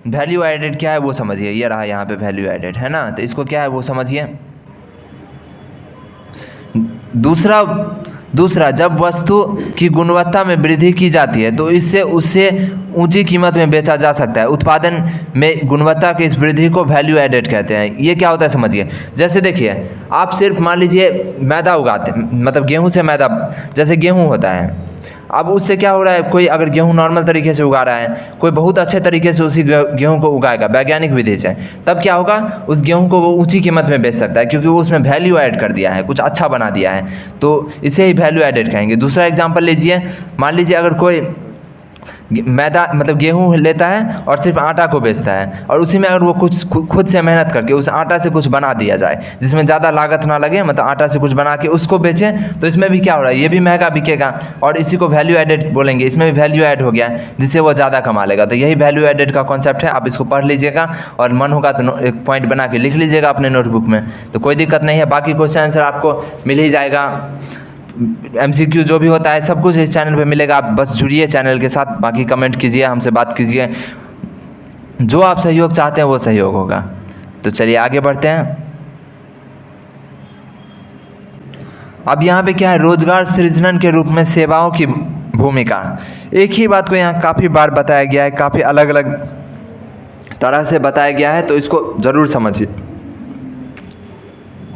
वैल्यू एडेड क्या है वो समझिए, ये रहा यहाँ पे वैल्यू एडेड है ना, तो इसको क्या है वो समझिए। दूसरा जब वस्तु की गुणवत्ता में वृद्धि की जाती है तो इससे उससे ऊंची कीमत में बेचा जा सकता है। उत्पादन में गुणवत्ता की इस वृद्धि को वैल्यू एडेड कहते हैं। ये क्या होता है समझिए। जैसे देखिए, आप सिर्फ मान लीजिए मैदा उगाते, मतलब गेहूं से मैदा, जैसे गेहूं होता है, अब उससे क्या हो रहा है, कोई अगर गेहूं नॉर्मल तरीके से उगा रहा है, कोई बहुत अच्छे तरीके से उसी गेहूं को उगाएगा वैज्ञानिक विधि से, तब क्या होगा, उस गेहूं को वो ऊंची कीमत में बेच सकता है, क्योंकि वो उसमें वैल्यू ऐड कर दिया है, कुछ अच्छा बना दिया है, तो इसे ही वैल्यू एडेड कहेंगे। दूसरा एग्जांपल लीजिए, मान लीजिए अगर कोई मैदा मतलब गेहूँ लेता है और सिर्फ आटा को बेचता है, और उसी में अगर वो कुछ खुद से मेहनत करके उस आटा से कुछ बना दिया जाए जिसमें ज़्यादा लागत ना लगे, मतलब आटा से कुछ बना के उसको बेचें, तो इसमें भी क्या हो रहा है, ये भी महंगा बिकेगा और इसी को वैल्यू एडेड बोलेंगे, इसमें भी वैल्यू ऐड हो गया जिससे वो ज़्यादा कमा लेगा। तो यही वैल्यू एडेड का कॉन्सेप्ट है। आप इसको पढ़ लीजिएगा और मन होगा तो एक पॉइंट बना के लिख लीजिएगा अपने नोटबुक में, तो कोई दिक्कत नहीं है। बाकी क्वेश्चन आंसर आपको मिल ही जाएगा, MCQ जो भी होता है सब कुछ इस चैनल पे मिलेगा। आप बस जुड़िए चैनल के साथ, बाकी कमेंट कीजिए, हमसे बात कीजिए, जो आप सहयोग चाहते हैं वो सहयोग होगा। तो चलिए आगे बढ़ते हैं। अब यहाँ पे क्या है, रोजगार सृजन के रूप में सेवाओं की भूमिका। एक ही बात को यहाँ काफ़ी बार बताया गया है, काफ़ी अलग अलग तरह से बताया गया है, तो इसको ज़रूर समझिए।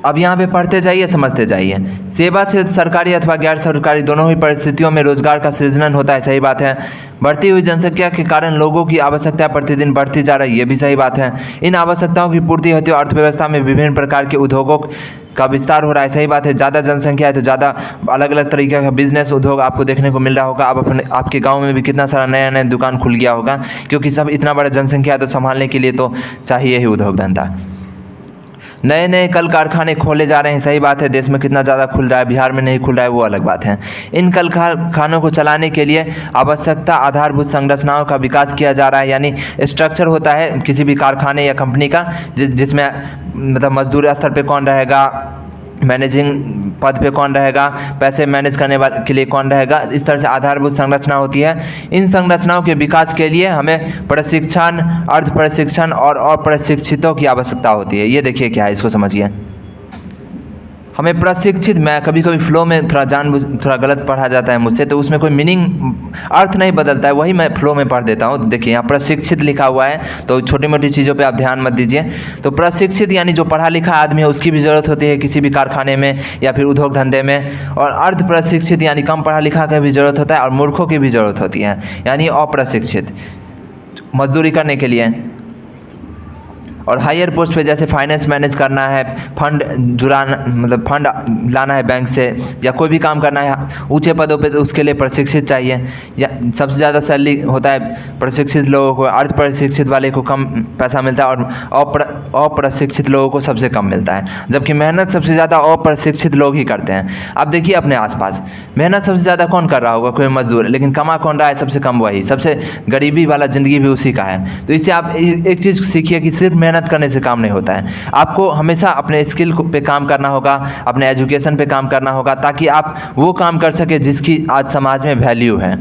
अब यहाँ पे पढ़ते जाइए, समझते जाइए। सेवा क्षेत्र सरकारी अथवा गैर सरकारी दोनों ही परिस्थितियों में रोजगार का सृजन होता है, सही बात है। बढ़ती हुई जनसंख्या के कारण लोगों की आवश्यकता प्रतिदिन बढ़ती जा रही है, ये भी सही बात है। इन आवश्यकताओं की पूर्ति हेतु अर्थव्यवस्था में विभिन्न प्रकार के उद्योगों का विस्तार हो रहा है, सही बात है। ज़्यादा जनसंख्या है तो ज़्यादा अलग अलग तरीके का बिजनेस उद्योग आपको देखने को मिल रहा होगा। अब आपके गाँव में भी कितना सारा नया नया दुकान खुल गया होगा, क्योंकि सब इतना बड़ा जनसंख्या है तो संभालने के लिए तो चाहिए ही उद्योग धंधा। नए नए कल कारखाने खोले जा रहे हैं, सही बात है। देश में कितना ज़्यादा खुल रहा है, बिहार में नहीं खुल रहा है वो अलग बात है। इन कल कारखानों को चलाने के लिए आवश्यकता आधारभूत संरचनाओं का विकास किया जा रहा है, यानी स्ट्रक्चर होता है किसी भी कारखाने या कंपनी का, जिसमें मतलब मजदूर स्तर पे कौन रहेगा, मैनेजिंग पद पे कौन रहेगा, पैसे मैनेज करने वाले के लिए कौन रहेगा, इस तरह से आधारभूत संरचना होती है। इन संरचनाओं के विकास के लिए हमें प्रशिक्षण, अर्ध प्रशिक्षण और अप्रशिक्षितों की आवश्यकता होती है। ये देखिए क्या है, इसको समझिए। हमें प्रशिक्षित, मैं कभी कभी फ्लो में थोड़ा गलत पढ़ा जाता है मुझसे, तो उसमें कोई मीनिंग अर्थ नहीं बदलता है, वही मैं फ्लो में पढ़ देता हूँ। देखिए यहाँ प्रशिक्षित लिखा हुआ है, तो छोटी मोटी चीज़ों पे आप ध्यान मत दीजिए। तो प्रशिक्षित यानी जो पढ़ा लिखा आदमी है उसकी भी ज़रूरत होती है किसी भी कारखाने में या फिर उद्योग धंधे में, और अर्ध प्रशिक्षित यानी कम पढ़ा लिखा का भी ज़रूरत होता है, और मूर्खों की भी ज़रूरत होती है, यानी अप्रशिक्षित मजदूरी करने के लिए। और हायर पोस्ट पे जैसे फाइनेंस मैनेज करना है, फंड जुड़ाना, मतलब फंड लाना है बैंक से, या कोई भी काम करना है ऊंचे पदों पे, तो उसके लिए प्रशिक्षित चाहिए। या सबसे ज़्यादा सैलरी होता है प्रशिक्षित लोगों को, अर्ध प्रशिक्षित वाले को कम पैसा मिलता है, और अप्रशिक्षित लोगों को सबसे कम मिलता है, जबकि मेहनत सबसे ज़्यादा अप्रशिक्षित लोग ही करते हैं। अब देखिए अपने आसपास मेहनत सबसे ज़्यादा कौन कर रहा होगा, कोई मजदूर, लेकिन कमा कौन रहा है सबसे कम, वही, सबसे गरीबी वाला ज़िंदगी भी उसी का है। तो इससे आप एक चीज़ सीखिए कि सिर्फ मेहनत करने से काम नहीं होता है, आपको हमेशा अपने स्किल पे काम करना होगा, अपने एजुकेशन पे काम करना होगा, ताकि आप वो काम कर सके जिसकी आज समाज में वैल्यू है।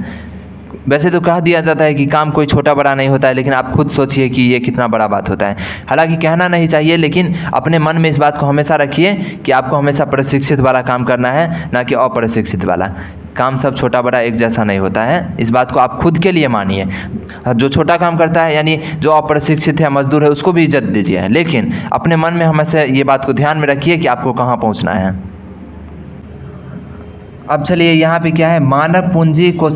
वैसे तो कह दिया जाता है कि काम कोई छोटा बड़ा नहीं होता है, लेकिन आप खुद सोचिए कि ये कितना बड़ा बात होता है। हालांकि कहना नहीं चाहिए, लेकिन अपने मन में इस बात को हमेशा रखिए कि आपको हमेशा प्रशिक्षित वाला काम करना है, ना कि अप्रशिक्षित वाला काम। सब छोटा बड़ा एक जैसा नहीं होता है, इस बात को आप खुद के लिए मानिए। जो छोटा काम करता है यानी जो अप्रशिक्षित है, मजदूर है, उसको भी इज्जत दीजिए, लेकिन अपने मन में हमेशा ये बात को ध्यान में रखिए कि आपको कहाँ पहुँचना है। अब चलिए यहाँ पे क्या है, मानव पूंजी को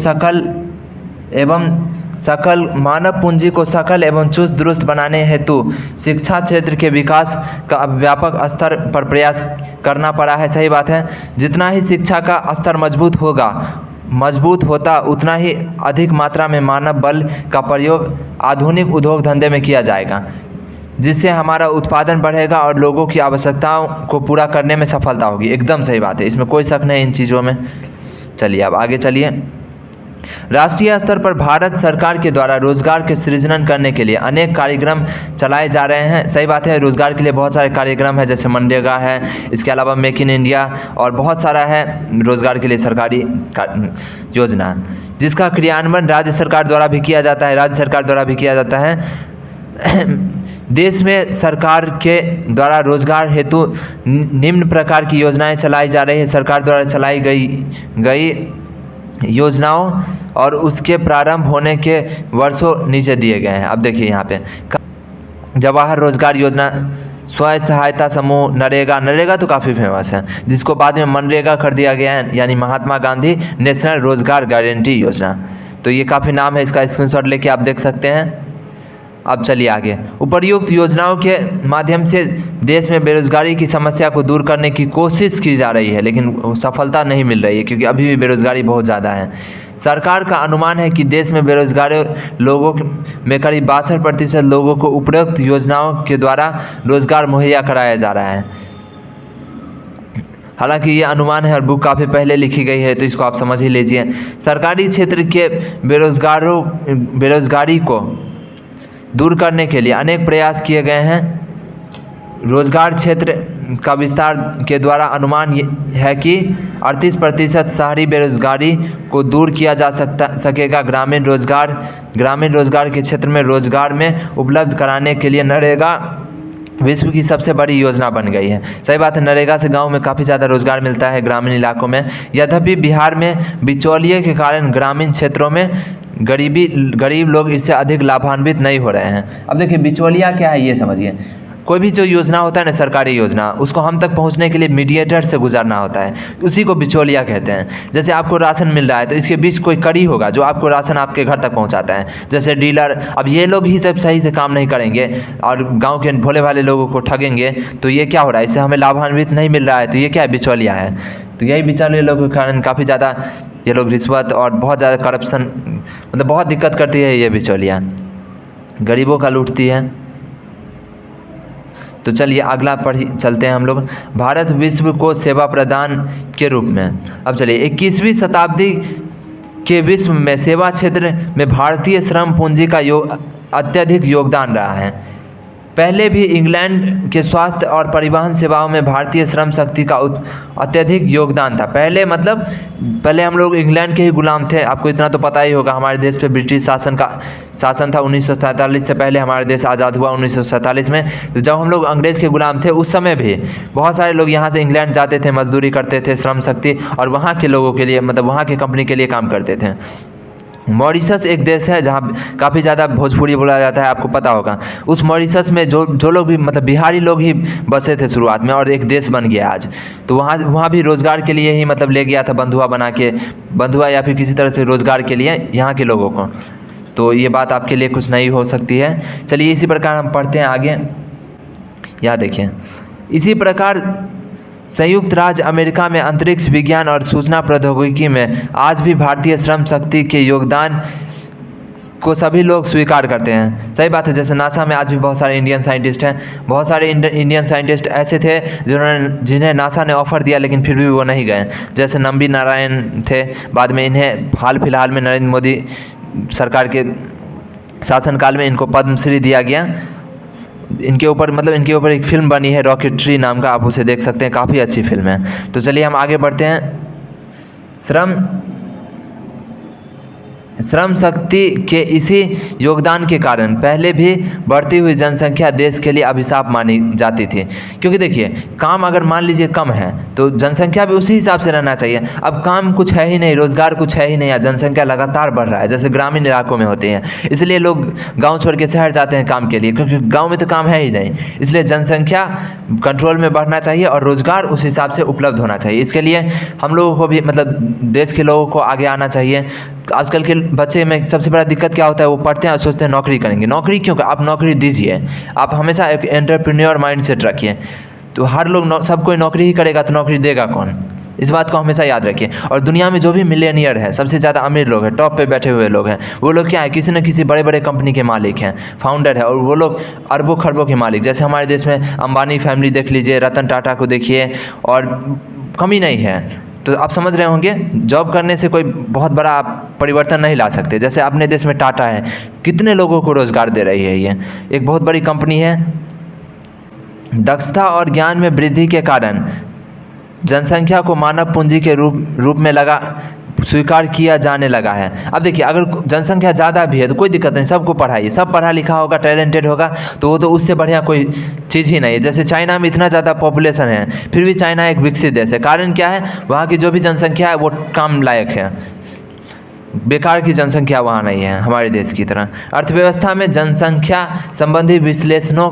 सकल एवं चुस्त दुरुस्त बनाने हेतु शिक्षा क्षेत्र के विकास का व्यापक स्तर पर प्रयास करना पड़ा है, सही बात है। जितना ही शिक्षा का स्तर मजबूत होता, उतना ही अधिक मात्रा में मानव बल का प्रयोग आधुनिक उद्योग धंधे में किया जाएगा, जिससे हमारा उत्पादन बढ़ेगा और लोगों की आवश्यकताओं को पूरा करने में सफलता होगी। एकदम सही बात है, इसमें कोई शक नहीं इन चीज़ों में। चलिए अब आगे चलिए। राष्ट्रीय स्तर पर भारत सरकार के द्वारा रोजगार के सृजन करने के लिए अनेक कार्यक्रम चलाए जा रहे हैं, सही बात है। रोजगार के लिए बहुत सारे कार्यक्रम है, जैसे मनरेगा है, इसके अलावा मेक इन इंडिया और बहुत सारा है रोजगार के लिए सरकारी योजना, जिसका क्रियान्वयन राज्य सरकार द्वारा भी किया जाता है। देश में सरकार के द्वारा रोजगार हेतु निम्न प्रकार की योजनाएं चलाई जा रही है। सरकार द्वारा चलाई गई योजनाओं और उसके प्रारंभ होने के वर्षों नीचे दिए गए हैं। अब देखिए यहाँ पे जवाहर रोजगार योजना, स्वयं सहायता समूह, नरेगा तो काफ़ी फेमस है, जिसको बाद में मनरेगा कर दिया गया है, यानी महात्मा गांधी नेशनल रोजगार गारंटी योजना। तो ये काफ़ी नाम है, इसका स्क्रीनशॉट लेके आप देख सकते हैं। अब चलिए आगे। उपर्युक्त योजनाओं के माध्यम से देश में बेरोजगारी की समस्या को दूर करने की कोशिश की जा रही है, लेकिन सफलता नहीं मिल रही है क्योंकि अभी भी बेरोजगारी बहुत ज़्यादा है। सरकार का अनुमान है कि देश में बेरोजगार लोगों में करीब 62% लोगों को उपरोक्त योजनाओं के द्वारा रोजगार मुहैया कराया जा रहा है। हालांकि ये अनुमान है और बुक काफ़ी पहले लिखी गई है, तो इसको आप समझ ही लीजिए। सरकारी क्षेत्र के बेरोजगारी को दूर करने के लिए अनेक प्रयास किए गए हैं। रोजगार क्षेत्र का विस्तार के द्वारा अनुमान है कि 38% शहरी बेरोजगारी को दूर किया जा सकेगा। ग्रामीण रोजगार के क्षेत्र में रोजगार में उपलब्ध कराने के लिए नरेगा विश्व की सबसे बड़ी योजना बन गई है। सही बात है, नरेगा से गांव में काफ़ी ज़्यादा रोजगार मिलता है ग्रामीण इलाकों में। यद्यपि बिहार में बिचौलिए के कारण ग्रामीण क्षेत्रों में गरीब लोग इससे अधिक लाभान्वित नहीं हो रहे हैं। अब देखिए बिचौलिया क्या है ये समझिए। कोई भी जो योजना होता है ना, सरकारी योजना, उसको हम तक पहुंचने के लिए मीडिएटर से गुजरना होता है, उसी को बिचौलिया कहते हैं। जैसे आपको राशन मिल रहा है तो इसके बीच कोई कड़ी होगा जो आपको राशन आपके घर तक पहुंचाता है, जैसे डीलर। अब ये लोग ही सब सही से काम नहीं करेंगे और गांव के भोले भाले लोगों को ठगेंगे, तो ये क्या हो रहा है, इससे हमें लाभान्वित नहीं मिल रहा है, तो ये क्या है, बिचौलिया है। तो यही बिचौलिए लोगों के कारण काफ़ी ज़्यादा ये लोग रिश्वत और बहुत ज़्यादा करप्शन, मतलब बहुत दिक्कत करती है ये बिचौलिया, गरीबों का लूटती है। तो चलिए अगला चलते हैं हम लोग। भारत विश्व को सेवा प्रदान के रूप में। अब चलिए 21वीं शताब्दी के विश्व में सेवा क्षेत्र में भारतीय श्रम पूंजी का अत्यधिक योगदान रहा है। पहले भी इंग्लैंड के स्वास्थ्य और परिवहन सेवाओं में भारतीय श्रम शक्ति का अत्यधिक योगदान था। पहले हम लोग इंग्लैंड के ही गुलाम थे, आपको इतना तो पता ही होगा। हमारे देश पे ब्रिटिश शासन था 1947 से पहले। हमारा देश आज़ाद हुआ 1947 में। तो जब हम लोग अंग्रेज़ के गुलाम थे उस समय भी बहुत सारे लोग यहाँ से इंग्लैंड जाते थे, मजदूरी करते थे, श्रम शक्ति, और वहाँ के लोगों के लिए, मतलब वहाँ की कंपनी के लिए काम करते थे। मॉरिशस एक देश है जहाँ काफ़ी ज़्यादा भोजपुरी बोला जाता है, आपको पता होगा। उस मॉरिशस में जो लोग भी, मतलब बिहारी लोग ही बसे थे शुरुआत में, और एक देश बन गया आज। तो वहाँ भी रोज़गार के लिए ही मतलब ले गया था बंधुआ बना के, बंधुआ या फिर किसी तरह से रोज़गार के लिए यहाँ के लोगों को। तो ये बात आपके लिए कुछ नई हो सकती है। चलिए इसी प्रकार हम पढ़ते हैं आगे। यहाँ देखिए, इसी प्रकार संयुक्त राज्य अमेरिका में अंतरिक्ष विज्ञान और सूचना प्रौद्योगिकी में आज भी भारतीय श्रम शक्ति के योगदान को सभी लोग स्वीकार करते हैं। सही बात है, जैसे नासा में आज भी बहुत सारे इंडियन साइंटिस्ट हैं। बहुत सारे इंडियन साइंटिस्ट ऐसे थे जिन्हें नासा ने ऑफ़र दिया लेकिन फिर भी वो नहीं गए, जैसे नंबी नारायण थे। बाद में इन्हें हाल फिलहाल में नरेंद्र मोदी सरकार के शासनकाल में इनको पद्मश्री दिया गया। इनके ऊपर एक फ़िल्म बनी है रॉकेटरी नाम का, आप उसे देख सकते हैं, काफ़ी अच्छी फिल्म है। तो चलिए हम आगे बढ़ते हैं। श्रम शक्ति के इसी योगदान के कारण पहले भी बढ़ती हुई जनसंख्या देश के लिए अभिशाप मानी जाती थी। क्योंकि देखिए, काम अगर मान लीजिए कम है तो जनसंख्या भी उसी हिसाब से रहना चाहिए। अब काम कुछ है ही नहीं, रोज़गार कुछ है ही नहीं, या जनसंख्या लगातार बढ़ रहा है जैसे ग्रामीण इलाकों में होती है, इसलिए लोग गाँव छोड़ के शहर जाते हैं काम के लिए, क्योंकि गाँव में तो काम है ही नहीं। इसलिए जनसंख्या कंट्रोल में बढ़ना चाहिए और रोज़गार उस हिसाब से उपलब्ध होना चाहिए। इसके लिए हम लोगों को भी, मतलब देश के लोगों को आगे आना चाहिए। आजकल के बच्चे में सबसे बड़ा दिक्कत क्या होता है, वो पढ़ते हैं और सोचते हैं नौकरी करेंगे। नौकरी क्यों? आप नौकरी दीजिए, आप हमेशा एक एंटरप्रेन्योर माइंडसेट रखिए। तो हर लोग सब कोई नौकरी ही करेगा तो नौकरी देगा कौन? इस बात को हमेशा याद रखिए। और दुनिया में जो भी मिलियनियर है, सबसे ज़्यादा अमीर लोग हैं, टॉप पे बैठे हुए लोग हैं, वो लोग क्या है, किसी न किसी बड़े बड़े कंपनी के मालिक हैं, फाउंडर है, और वो लोग अरबों खरबों के मालिक। जैसे हमारे देश में अंबानी फैमिली देख लीजिए, रतन टाटा को देखिए, और कमी नहीं है। तो आप समझ रहे होंगे, जॉब करने से कोई बहुत बड़ा आप परिवर्तन नहीं ला सकते। जैसे अपने देश में टाटा है, कितने लोगों को रोज़गार दे रही है, ये एक बहुत बड़ी कंपनी है। दक्षता और ज्ञान में वृद्धि के कारण जनसंख्या को मानव पूंजी के रूप में स्वीकार किया जाने लगा है। अब देखिए, अगर जनसंख्या ज़्यादा भी है तो कोई दिक्कत नहीं, सबको पढ़ाइए, सब पढ़ा लिखा होगा, टैलेंटेड होगा, तो वो तो उससे बढ़िया कोई चीज़ ही नहीं है। जैसे चाइना में इतना ज़्यादा पॉपुलेशन है, फिर भी चाइना एक विकसित देश है। कारण क्या है? वहाँ की जो भी जनसंख्या है वो काम लायक है। बेकार की जनसंख्या वहाँ नहीं है हमारे देश की तरह। अर्थव्यवस्था में जनसंख्या संबंधी विश्लेषणों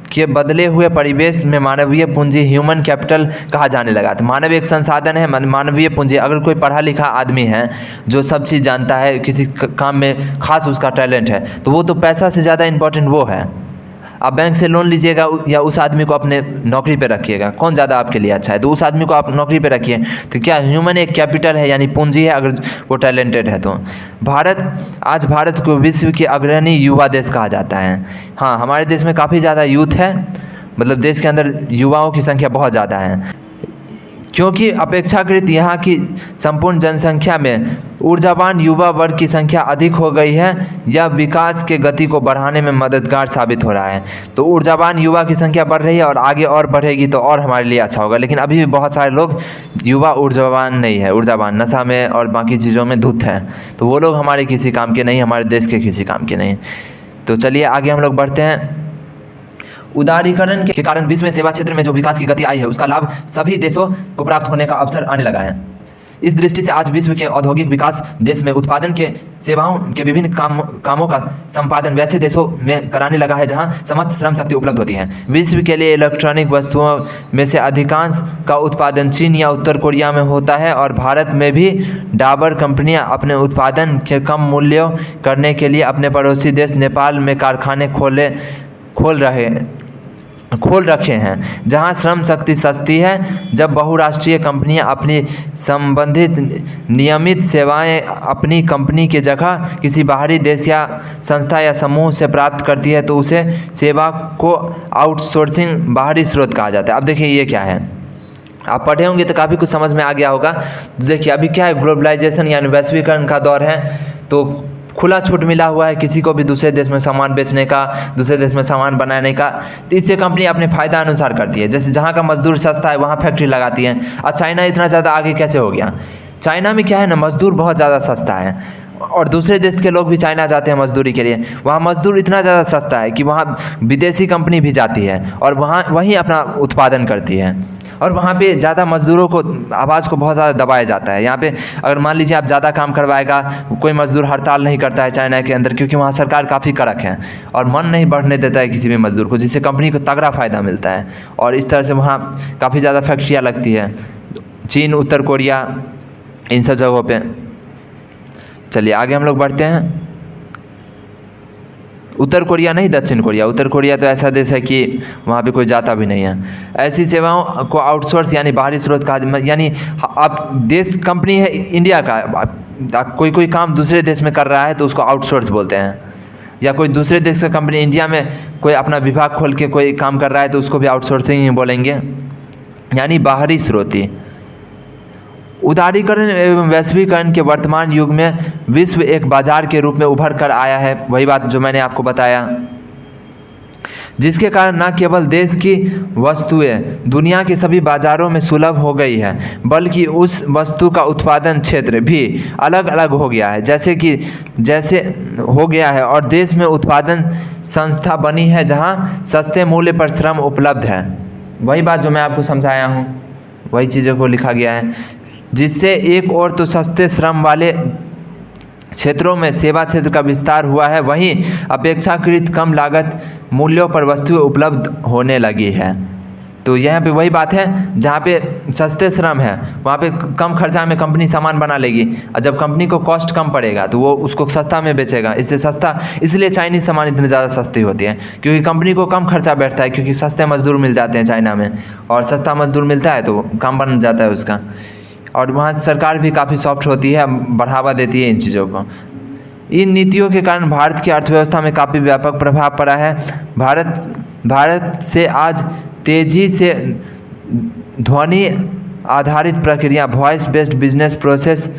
के बदले हुए परिवेश में मानवीय पूंजी ह्यूमन कैपिटल कहा जाने लगा। तो मानव एक संसाधन है, मानवीय पूंजी। अगर कोई पढ़ा लिखा आदमी है जो सब चीज़ जानता है, किसी काम में खास उसका टैलेंट है, तो वो तो पैसा से ज़्यादा इम्पोर्टेंट वो है। आप बैंक से लोन लीजिएगा या उस आदमी को अपने नौकरी पे रखिएगा, कौन ज़्यादा आपके लिए अच्छा है? तो उस आदमी को आप नौकरी पे रखिए। तो क्या ह्यूमन एक कैपिटल है, यानी पूंजी है, अगर वो टैलेंटेड है तो। आज भारत को विश्व के अग्रणी युवा देश कहा जाता है। हाँ, हमारे देश में काफ़ी ज़्यादा यूथ है, मतलब देश के अंदर युवाओं की संख्या बहुत ज़्यादा है, क्योंकि अपेक्षाकृत यहाँ की संपूर्ण जनसंख्या में ऊर्जावान युवा वर्ग की संख्या अधिक हो गई है। यह विकास के गति को बढ़ाने में मददगार साबित हो रहा है। तो ऊर्जावान युवा की संख्या बढ़ रही है और आगे और बढ़ेगी तो और हमारे लिए अच्छा होगा। लेकिन अभी भी बहुत सारे लोग युवा ऊर्जावान नहीं है, ऊर्जावान नशा में और बाकी चीज़ों में धुत है। तो वो लोग हमारे किसी काम के नहीं, हमारे देश के किसी काम के नहीं। तो चलिए आगे हम लोग बढ़ते हैं। उदारीकरण के कारण विश्व में सेवा क्षेत्र में जो विकास की गति आई है, उसका लाभ सभी देशों को प्राप्त होने का अवसर आने लगा है। इस दृष्टि से आज विश्व के औद्योगिक विकास देश में उत्पादन के सेवाओं के विभिन्न कामों का संपादन वैसे देशों में कराने लगा है जहां समस्त श्रम शक्ति उपलब्ध होती है। विश्व के लिए इलेक्ट्रॉनिक वस्तुओं में से अधिकांश का उत्पादन चीन या उत्तर कोरिया में होता है और भारत में भी डाबर कंपनियां अपने उत्पादन के कम मूल्यों करने के लिए अपने पड़ोसी देश नेपाल में कारखाने खोल रखे हैं, जहां श्रम शक्ति सस्ती है। जब बहुराष्ट्रीय कंपनियां अपनी संबंधित नियमित सेवाएं अपनी कंपनी की जगह किसी बाहरी देश या संस्था या समूह से प्राप्त करती है तो उसे सेवा को आउटसोर्सिंग बाहरी स्रोत कहा जाता है। अब देखिए ये क्या है, आप पढ़े होंगे तो काफ़ी कुछ समझ में आ गया होगा। देखिए अभी क्या है, ग्लोबलाइजेशन यानी वैश्वीकरण का दौर है, तो खुला छूट मिला हुआ है किसी को भी दूसरे देश में सामान बेचने का, दूसरे देश में सामान बनाने का। तो इससे कंपनी अपने फ़ायदा अनुसार करती है। जैसे जहाँ का मजदूर सस्ता है वहाँ फैक्ट्री लगाती है। और चाइना इतना ज़्यादा आगे कैसे हो गया? चाइना में क्या है ना, मजदूर बहुत ज़्यादा सस्ता है और दूसरे देश के लोग भी चाइना जाते हैं मजदूरी के लिए। वहाँ मजदूर इतना ज़्यादा सस्ता है कि वहाँ विदेशी कंपनी भी जाती है और वहीं अपना उत्पादन करती है। और वहाँ पे ज़्यादा मज़दूरों को आवाज़ को बहुत ज़्यादा दबाया जाता है। यहाँ पे अगर मान लीजिए आप ज़्यादा काम करवाएगा, कोई मज़दूर हड़ताल नहीं करता है चाइना के अंदर, क्योंकि वहाँ सरकार काफ़ी कड़क है और मन नहीं बढ़ने देता है किसी भी मज़दूर को, जिससे कंपनी को तगड़ा फ़ायदा मिलता है। और इस तरह से वहाँ काफ़ी ज़्यादा फैक्ट्रियाँ लगती है, चीन, उत्तर कोरिया, इन सब जगहों पर। चलिए आगे हम लोग बढ़ते हैं। उत्तर कोरिया नहीं, दक्षिण कोरिया। उत्तर कोरिया तो ऐसा देश है कि वहाँ पे कोई जाता भी नहीं है। ऐसी सेवाओं को आउटसोर्स यानी बाहरी स्रोत कहा, यानी आप देश कंपनी है इंडिया का, कोई काम दूसरे देश में कर रहा है तो उसको आउटसोर्स बोलते हैं। या कोई दूसरे देश का कंपनी इंडिया में कोई अपना विभाग खोल के कोई काम कर रहा है तो उसको भी आउटसोर्सिंग ही बोलेंगे, यानी बाहरी स्रोत। उदारीकरण एवं वैश्वीकरण के वर्तमान युग में विश्व एक बाजार के रूप में उभर कर आया है। वही बात जो मैंने आपको बताया, जिसके कारण न केवल देश की वस्तुएं दुनिया के सभी बाजारों में सुलभ हो गई है, बल्कि उस वस्तु का उत्पादन क्षेत्र भी अलग अलग हो गया है जैसे हो गया है और देश में उत्पादन संस्था बनी है जहां सस्ते मूल्य पर श्रम उपलब्ध है। वही बात जो मैं आपको समझाया हूँ, वही चीज़ों को लिखा गया है, जिससे एक और तो सस्ते श्रम वाले क्षेत्रों में सेवा क्षेत्र का विस्तार हुआ है, वहीं अपेक्षाकृत कम लागत मूल्यों पर वस्तुएं उपलब्ध होने लगी है। तो यहाँ पे वही बात है, जहाँ पे सस्ते श्रम है वहाँ पे कम खर्चा में कंपनी सामान बना लेगी, और जब कंपनी को कॉस्ट कम पड़ेगा तो वो उसको सस्ता में बेचेगा। इसलिए चाइनीज़ सामान इतनी ज़्यादा सस्ती होती है, क्योंकि कंपनी को कम खर्चा बैठता है, क्योंकि सस्ते मजदूर मिल जाते हैं चाइना में, और सस्ता मजदूर मिलता है तो काम बन जाता है उसका। और वहाँ सरकार भी काफ़ी सॉफ्ट होती है, बढ़ावा देती है इन चीज़ों को। इन नीतियों के कारण भारत की अर्थव्यवस्था में काफ़ी व्यापक प्रभाव पड़ा है। भारत से आज तेज़ी से ध्वनि आधारित प्रक्रिया, वॉइस बेस्ड बिजनेस प्रोसेस,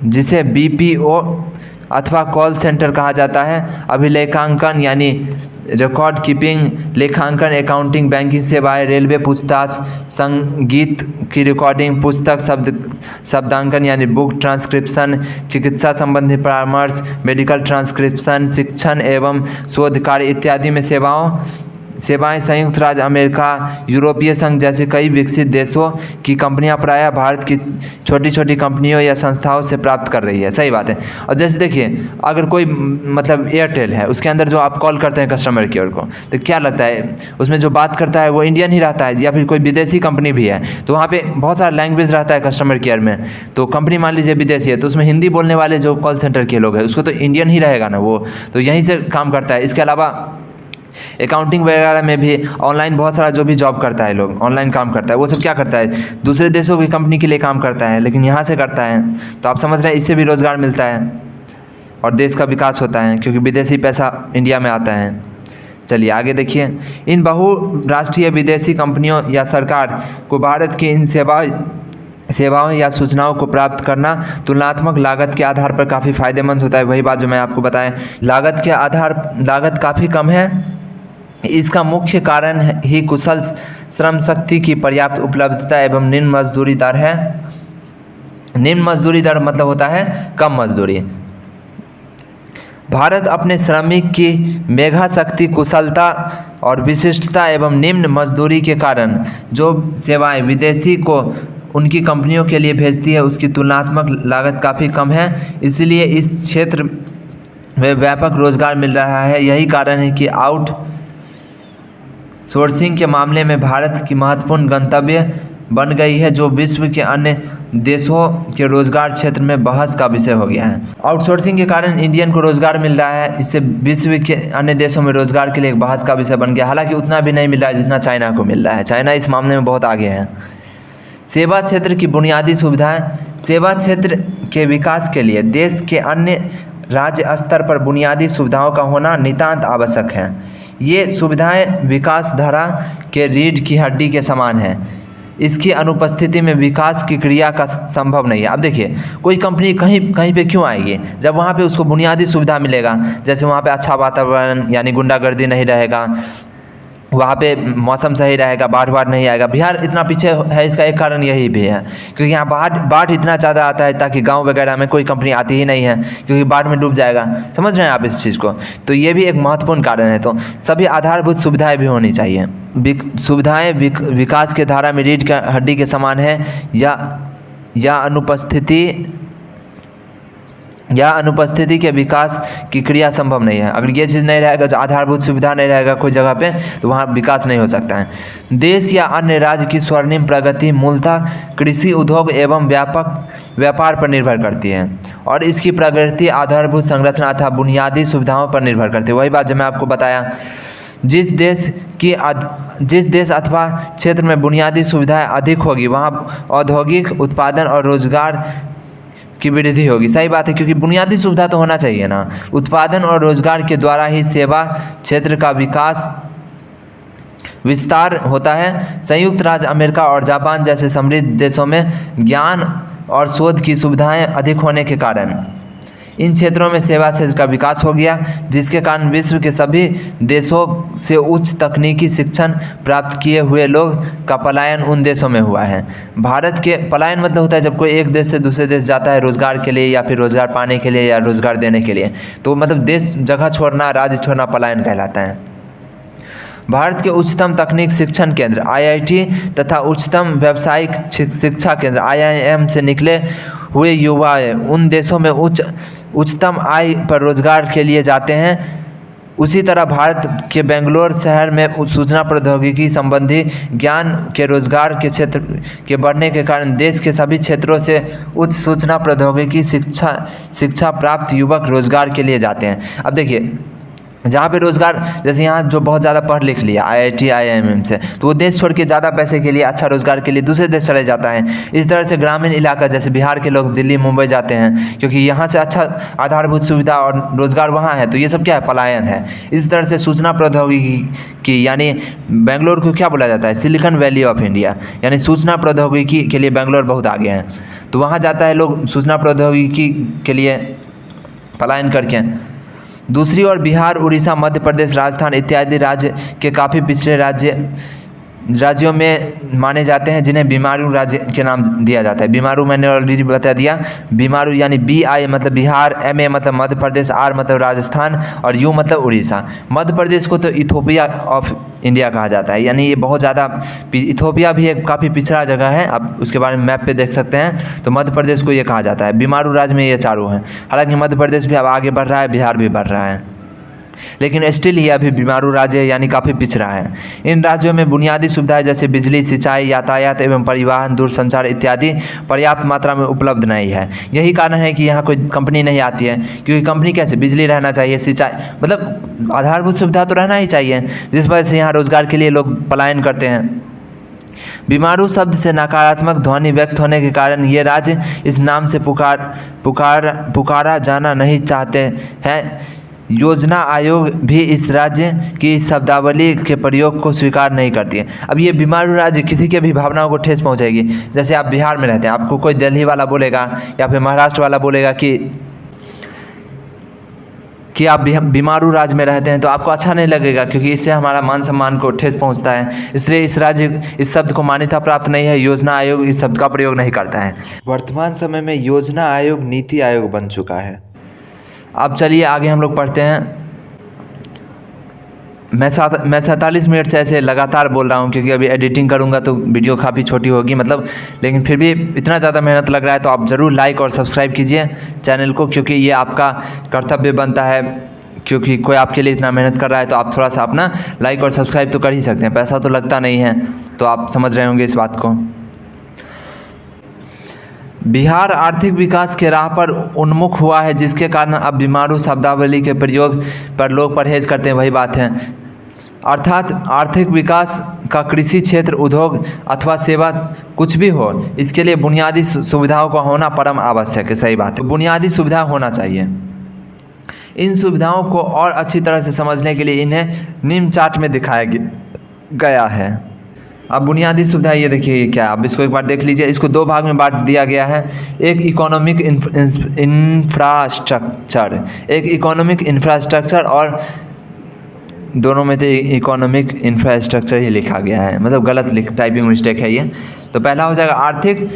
जिसे BPO अथवा कॉल सेंटर कहा जाता है, अभिलेखांकन यानी रिकॉर्ड कीपिंग, लेखांकन, अकाउंटिंग, बैंकिंग सेवाएं, रेलवे पूछताछ, संगीत की रिकॉर्डिंग, पुस्तक शब्दांकन यानी बुक ट्रांसक्रिप्शन, चिकित्सा संबंधी परामर्श, मेडिकल ट्रांसक्रिप्शन, शिक्षण एवं शोध कार्य इत्यादि में सेवाओं सेवाएं संयुक्त राज्य अमेरिका, यूरोपीय संघ जैसे कई विकसित देशों की कंपनियां प्रायः भारत की छोटी छोटी कंपनियों या संस्थाओं से प्राप्त कर रही है। सही बात है। और जैसे देखिए, अगर कोई मतलब एयरटेल है, उसके अंदर जो आप कॉल करते हैं कस्टमर केयर को, तो क्या लगता है उसमें जो बात करता है वो इंडियन ही रहता है या फिर कोई विदेशी कंपनी भी है, तो वहाँ पे बहुत सारा लैंग्वेज रहता है कस्टमर केयर में। तो कंपनी मान लीजिए विदेशी है, तो उसमें हिंदी बोलने वाले जो कॉल सेंटर के लोग हैं उसको तो इंडियन ही रहेगा ना, वो तो यहीं से काम करता है। इसके अलावा अकाउंटिंग वगैरह में भी ऑनलाइन बहुत सारा जो भी जॉब करता है, लोग ऑनलाइन काम करता है, वो सब क्या करता है, दूसरे देशों की कंपनी के लिए काम करता है, लेकिन यहाँ से करता है। तो आप समझ रहे हैं, इससे भी रोज़गार मिलता है और देश का विकास होता है, क्योंकि विदेशी पैसा इंडिया में आता है। चलिए आगे देखिए, इन बहुराष्ट्रीय विदेशी कंपनियों या सरकार को भारत की इन सेवाओं या सूचनाओं को प्राप्त करना तुलनात्मक लागत के आधार पर काफ़ी फ़ायदेमंद होता है। वही बात जो मैं आपको बताया, लागत काफ़ी कम है। इसका मुख्य कारण ही कुशल श्रम शक्ति की पर्याप्त उपलब्धता एवं निम्न मजदूरी दर है। निम्न मजदूरी दर मतलब होता है कम मजदूरी। भारत अपने श्रमिक की मेधा शक्ति, कुशलता और विशिष्टता एवं निम्न मजदूरी के कारण जो सेवाएं विदेशी को उनकी कंपनियों के लिए भेजती है, उसकी तुलनात्मक लागत काफ़ी कम है। इसलिए इस क्षेत्र में व्यापक रोजगार मिल रहा है। यही कारण है कि आउट सोर्सिंग के मामले में भारत की महत्वपूर्ण गंतव्य बन गई है, जो विश्व के अन्य देशों के रोजगार क्षेत्र में बहस का विषय हो गया है। आउटसोर्सिंग के कारण इंडियन को रोजगार मिल रहा है, इससे विश्व के अन्य देशों में रोजगार के लिए एक बहस का विषय बन गया। हालांकि उतना भी नहीं मिल रहा है जितना चाइना को मिल रहा है। चाइना इस मामले में बहुत आगे है। सेवा क्षेत्र की बुनियादी सुविधाएं। सेवा क्षेत्र के विकास के लिए देश के अन्य राज्य स्तर पर बुनियादी सुविधाओं का होना नितांत आवश्यक है। ये सुविधाएं विकास धारा के रीढ़ की हड्डी के समान हैं। इसकी अनुपस्थिति में विकास की क्रिया का संभव नहीं है। अब देखिए, कोई कंपनी कहीं पे क्यों आएगी, जब वहाँ पे उसको बुनियादी सुविधा मिलेगा। जैसे वहाँ पे अच्छा वातावरण यानी गुंडागर्दी नहीं रहेगा, वहाँ पे मौसम सही रहेगा, बाढ़ नहीं आएगा। बिहार इतना पीछे है, इसका एक कारण यही भी है क्योंकि यहाँ बाढ़ इतना ज़्यादा आता है, ताकि गांव वगैरह में कोई कंपनी आती ही नहीं है क्योंकि बाढ़ में डूब जाएगा। समझ रहे हैं आप इस चीज़ को? तो ये भी एक महत्वपूर्ण कारण है। तो सभी आधारभूत सुविधाएं भी होनी चाहिए। सुविधाएं विकास के धारा में रीढ़ की हड्डी के समान है या अनुपस्थिति के विकास की क्रिया संभव नहीं है। अगर ये चीज़ नहीं रहेगा, जो आधारभूत सुविधा नहीं रहेगा कोई जगह पे, तो वहाँ विकास नहीं हो सकता है। देश या अन्य राज्य की स्वर्णिम प्रगति मूलतः कृषि, उद्योग एवं व्यापार पर निर्भर करती है और इसकी प्रगति आधारभूत संरचना अथवा बुनियादी सुविधाओं पर निर्भर करती है। वही बात जो मैं आपको बताया, जिस देश अथवा क्षेत्र में बुनियादी सुविधाएँ अधिक होगी, वहाँ औद्योगिक उत्पादन और रोजगार की वृद्धि होगी। सही बात है, क्योंकि बुनियादी सुविधा तो होना चाहिए ना। उत्पादन और रोजगार के द्वारा ही सेवा क्षेत्र का विस्तार होता है। संयुक्त राज्य अमेरिका और जापान जैसे समृद्ध देशों में ज्ञान और शोध की सुविधाएं अधिक होने के कारण इन क्षेत्रों में सेवा क्षेत्र का विकास हो गया, जिसके कारण विश्व के सभी देशों से उच्च तकनीकी शिक्षण प्राप्त किए हुए लोग का पलायन उन देशों में हुआ है। भारत के पलायन मतलब होता है जब कोई एक देश से दूसरे देश जाता है रोजगार के लिए या फिर रोजगार पाने के लिए या रोजगार देने के लिए, तो मतलब देश जगह छोड़ना, राज्य छोड़ना पलायन कहलाता है। भारत के उच्चतम तकनीक शिक्षण केंद्र IIT तथा उच्चतम व्यावसायिक शिक्षा केंद्र IIM से निकले हुए युवा उन देशों में उच्चतम आय पर रोजगार के लिए जाते हैं। उसी तरह भारत के बेंगलोर शहर में सूचना प्रौद्योगिकी संबंधी ज्ञान के रोजगार के क्षेत्र के बढ़ने के कारण देश के सभी क्षेत्रों से उच्च सूचना प्रौद्योगिकी शिक्षा प्राप्त युवक रोजगार के लिए जाते हैं। अब देखिए, जहाँ पे रोज़गार, जैसे यहाँ जो बहुत ज़्यादा पढ़ लिख लिया IIT IIM से, तो वो देश छोड़ के ज़्यादा पैसे के लिए, अच्छा रोज़गार के लिए दूसरे देश चले जाता है। इस तरह से ग्रामीण इलाका जैसे बिहार के लोग दिल्ली मुंबई जाते हैं क्योंकि यहाँ से अच्छा आधारभूत सुविधा और रोज़गार वहाँ है, तो ये सब क्या है, पलायन है। इस तरह से सूचना प्रौद्योगिकी की, यानी बेंगलोर को क्या बोला जाता है, सिलिकॉन वैली ऑफ इंडिया, यानी सूचना प्रौद्योगिकी के लिए बेंगलोर बहुत आगे हैं। तो वहाँ जाता है लोग सूचना प्रौद्योगिकी के लिए पलायन करके। दूसरी ओर बिहार, उड़ीसा, मध्य प्रदेश, राजस्थान इत्यादि राज्य के काफ़ी पिछड़े राज्यों में माने जाते हैं, जिन्हें बीमारू राज्य के नाम दिया जाता है। बीमारू मैंने ऑलरेडी बता दिया। बीमारू यानी BI मतलब बिहार, MA मतलब मध्य प्रदेश, R मतलब राजस्थान और U मतलब उड़ीसा। मध्य प्रदेश को तो इथोपिया ऑफ इंडिया कहा जाता है। यानी ये बहुत ज़्यादा, इथोपिया भी एक काफ़ी पिछड़ा जगह है, आप उसके बारे में मैप पे देख सकते हैं। तो मध्य प्रदेश को ये कहा जाता है। बीमारू राज्य में ये चारों हैं। हालांकि मध्य प्रदेश भी अब आगे बढ़ रहा है, बिहार भी बढ़ रहा है, लेकिन स्टिल ये अभी बीमारू राज्य है, यानी काफ़ी पिछड़ा है। इन राज्यों में बुनियादी सुविधाएं जैसे बिजली, सिंचाई, यातायात एवं परिवहन, दूरसंचार इत्यादि पर्याप्त मात्रा में उपलब्ध नहीं है। यही कारण है कि यहाँ कोई कंपनी नहीं आती है, क्योंकि कंपनी कैसे, बिजली रहना चाहिए, सिंचाई, मतलब आधारभूत सुविधा तो रहना ही चाहिए, जिस वजह से यहाँ रोजगार के लिए लोग पलायन करते हैं। बीमारू शब्द से नकारात्मक ध्वनि व्यक्त होने के कारण ये राज्य इस नाम से पुकारा जाना नहीं चाहते हैं। योजना आयोग भी इस राज्य की शब्दावली के प्रयोग को स्वीकार नहीं करती है। अब ये बीमारू राज्य किसी के भी भावनाओं को ठेस पहुंचाएगी। जैसे आप बिहार में रहते हैं, आपको कोई दिल्ली वाला बोलेगा या फिर महाराष्ट्र वाला बोलेगा कि आप बीमारू राज्य में रहते हैं, तो आपको अच्छा नहीं लगेगा, क्योंकि इससे हमारा मान सम्मान को ठेस पहुंचता है। इसलिए इस शब्द को मान्यता प्राप्त नहीं है। योजना आयोग इस शब्द का प्रयोग नहीं करता है। वर्तमान समय में योजना आयोग नीति आयोग बन चुका है। अब चलिए आगे हम लोग पढ़ते हैं। मैं 47 मिनट से ऐसे लगातार बोल रहा हूँ, क्योंकि अभी एडिटिंग करूँगा तो वीडियो काफ़ी छोटी होगी, मतलब, लेकिन फिर भी इतना ज़्यादा मेहनत लग रहा है, तो आप ज़रूर लाइक और सब्सक्राइब कीजिए चैनल को, क्योंकि ये आपका कर्तव्य बनता है। क्योंकि कोई आपके लिए इतना मेहनत कर रहा है, तो आप थोड़ा सा अपना लाइक और सब्सक्राइब तो कर ही सकते हैं। पैसा तो लगता नहीं है, तो आप समझ रहे होंगे इस बात को। बिहार आर्थिक विकास के राह पर उन्मुख हुआ है, जिसके कारण अब बीमारू शब्दावली के प्रयोग पर लोग परहेज करते हैं। वही बात है, अर्थात आर्थिक विकास का कृषि क्षेत्र, उद्योग अथवा सेवा कुछ भी हो, इसके लिए बुनियादी सुविधाओं का होना परम आवश्यक है। सही बात है, बुनियादी सुविधा होना चाहिए। इन सुविधाओं को और अच्छी तरह से समझने के लिए इन्हें निम्न चार्ट में दिखाया गया है। अब बुनियादी सुविधा ये देखिए, ये क्या, अब इसको एक बार देख लीजिए। इसको दो भाग में बांट दिया गया है। एक इकोनॉमिक इंफ्रास्ट्रक्चर, और दोनों में तो इकोनॉमिक इंफ्रास्ट्रक्चर ही लिखा गया है, मतलब गलत टाइपिंग मिस्टेक है ये। तो पहला हो जाएगा आर्थिक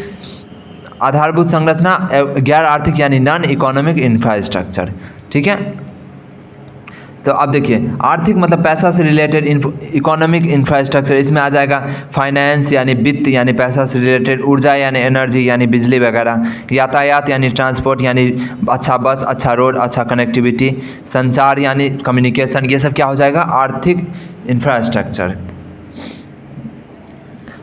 आधारभूत संरचना, गैर आर्थिक यानी नॉन इकोनॉमिक इंफ्रास्ट्रक्चर। ठीक है, तो अब देखिए, आर्थिक मतलब पैसा से रिलेटेड, इकोनॉमिक इंफ्रास्ट्रक्चर इसमें आ जाएगा फाइनेंस यानी वित्त यानी पैसा से रिलेटेड, ऊर्जा यानी एनर्जी यानी बिजली वगैरह, यातायात यानी ट्रांसपोर्ट यानी अच्छा बस, अच्छा रोड, अच्छा कनेक्टिविटी, संचार यानी कम्युनिकेशन, ये सब क्या हो जाएगा, आर्थिक इंफ्रास्ट्रक्चर।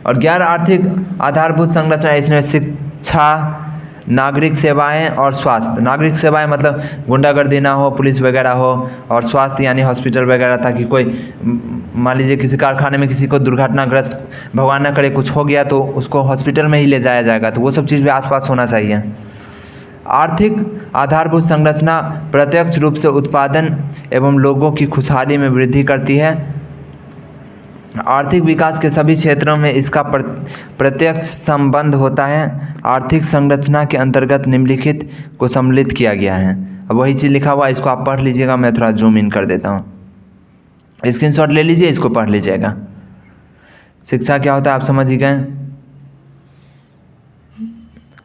और गैर आर्थिक आधारभूत संरचना, इसमें शिक्षा, नागरिक सेवाएं और स्वास्थ्य। नागरिक सेवाएं मतलब गुंडागर्दी ना हो, पुलिस वगैरह हो, और स्वास्थ्य यानी हॉस्पिटल वगैरह, ताकि कोई मान लीजिए किसी कारखाने में किसी को दुर्घटनाग्रस्त, भगवान ना करे कुछ हो गया, तो उसको हॉस्पिटल में ही ले जाया जाएगा, तो वो सब चीज़ भी आसपास होना चाहिए। आर्थिक आधारभूत संरचना प्रत्यक्ष रूप से उत्पादन एवं लोगों की खुशहाली में वृद्धि करती है। आर्थिक विकास के सभी क्षेत्रों में इसका प्रत्यक्ष संबंध होता है। आर्थिक संरचना के अंतर्गत निम्नलिखित को सम्मिलित किया गया है। अब वही चीज़ लिखा हुआ है, इसको आप पढ़ लीजिएगा। मैं थोड़ा जूम इन कर देता हूँ, स्क्रीनशॉट ले लीजिए, इसको पढ़ लीजिएगा। शिक्षा क्या होता है आप समझ ही गए।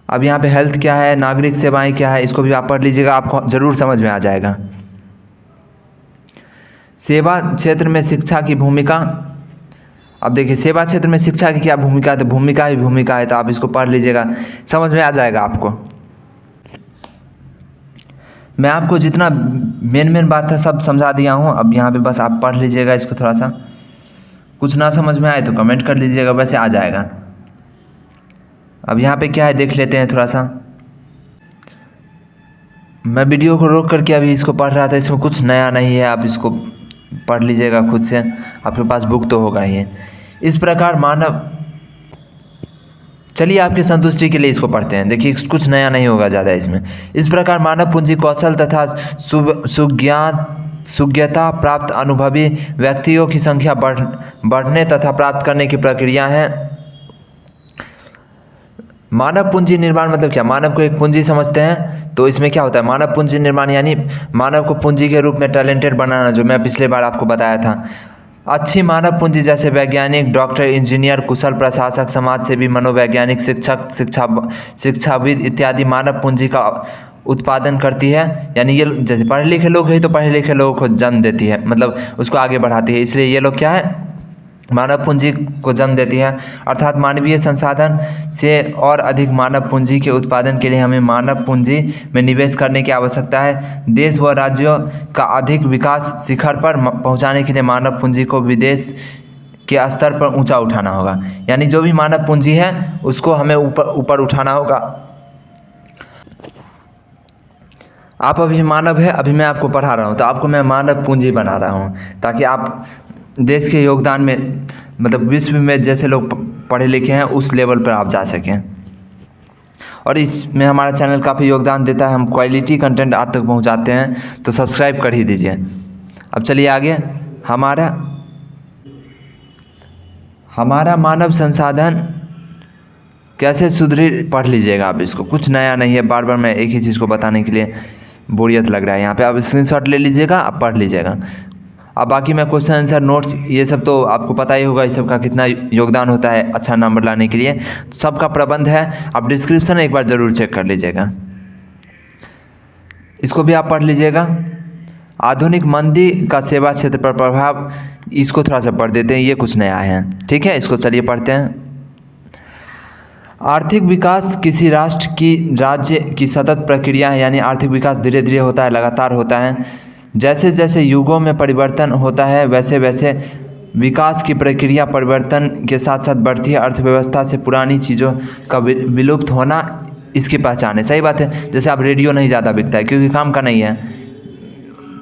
अब यहाँ पे हेल्थ क्या है, नागरिक सेवाएं क्या है, इसको भी आप पढ़ लीजिएगा, आपको ज़रूर समझ में आ जाएगा। सेवा क्षेत्र में शिक्षा की भूमिका। अब देखिए, सेवा क्षेत्र में शिक्षा की क्या भूमिका है, तो भूमिका ही भूमिका है, तो आप इसको पढ़ लीजिएगा, समझ में आ जाएगा आपको। मैं आपको जितना मेन बात था सब समझा दिया हूँ। अब यहाँ पे बस आप पढ़ लीजिएगा इसको, थोड़ा सा कुछ ना समझ में आए तो कमेंट कर लीजिएगा, वैसे आ जाएगा। अब यहाँ पे क्या है देख लेते हैं थोड़ा सा। मैं वीडियो को रोक करके अभी इसको पढ़ रहा था, इसमें कुछ नया नहीं है, आप इसको पढ़ लीजिएगा खुद से, आपके पास बुक तो होगा ही। इस प्रकार मानव, चलिए आपकी संतुष्टि के लिए इसको पढ़ते हैं, देखिए कुछ नया नहीं होगा ज़्यादा इसमें। इस प्रकार मानव पूंजी कौशल तथा सुज्ञता प्राप्त अनुभवी व्यक्तियों की संख्या बढ़ने तथा प्राप्त करने की प्रक्रिया है। मानव पूंजी निर्माण मतलब क्या, मानव को एक पूंजी समझते हैं, तो इसमें क्या होता है, मानव पूंजी निर्माण यानी मानव को पूंजी के रूप में टैलेंटेड बनाना, जो मैं पिछले बार आपको बताया था। अच्छी मानव पूंजी जैसे वैज्ञानिक, डॉक्टर, इंजीनियर, कुशल प्रशासक, समाजसेवी, मनोवैज्ञानिक, शिक्षक, शिक्षाविद इत्यादि मानव पूंजी का उत्पादन करती है। यानी ये जैसे पढ़े लिखे लोग हैं तो पढ़े लिखे लोगों को जन्म देती है, मतलब उसको आगे बढ़ाती है। इसलिए ये लोग क्या है, मानव पूंजी को जन्म देती है, अर्थात मानवीय संसाधन से और अधिक मानव पूंजी के उत्पादन के लिए हमें मानव पूंजी में निवेश करने की आवश्यकता है। देश व राज्यों का अधिक विकास शिखर पर पहुंचाने के लिए मानव पूंजी को विदेश के स्तर पर ऊंचा उठाना होगा। यानी जो भी मानव पूंजी है उसको हमें ऊपर उठाना होगा। आप अभी मानव है, अभी मैं आपको पढ़ा रहा हूँ तो आपको मैं मानव पूंजी बना रहा हूँ ताकि आप देश के योगदान में मतलब विश्व में जैसे लोग पढ़े लिखे हैं उस लेवल पर आप जा सकें। और इसमें हमारा चैनल काफ़ी योगदान देता है, हम क्वालिटी कंटेंट आप तक पहुंचाते हैं, तो सब्सक्राइब कर ही दीजिए। अब चलिए आगे। हमारा मानव संसाधन कैसे सुदृढ़, पढ़ लीजिएगा आप इसको, कुछ नया नहीं है, बार बार मैं एक ही चीज़ को बताने के लिए बोरियत लग रहा है। यहाँ पे आप स्क्रीनशॉट ले लीजिएगा, आप पढ़ लीजिएगा। अब बाकी मैं क्वेश्चन आंसर नोट्स ये सब तो आपको पता ही होगा, इस सब का कितना योगदान होता है अच्छा नंबर लाने के लिए, सबका प्रबंध है। आप डिस्क्रिप्शन एक बार ज़रूर चेक कर लीजिएगा, इसको भी आप पढ़ लीजिएगा। आधुनिक मंदी का सेवा क्षेत्र पर प्रभाव, इसको थोड़ा सा पढ़ देते हैं, ये कुछ नया है, ठीक है, इसको चलिए पढ़ते हैं। आर्थिक विकास किसी राष्ट्र की राज्य की सतत प्रक्रिया है, यानी आर्थिक विकास धीरे धीरे होता है, लगातार होता है। जैसे जैसे युगों में परिवर्तन होता है वैसे वैसे विकास की प्रक्रिया परिवर्तन के साथ साथ बढ़ती है। अर्थव्यवस्था से पुरानी चीज़ों का विलुप्त होना इसकी पहचान है। सही बात है, जैसे अब रेडियो नहीं ज़्यादा बिकता है क्योंकि काम का नहीं है,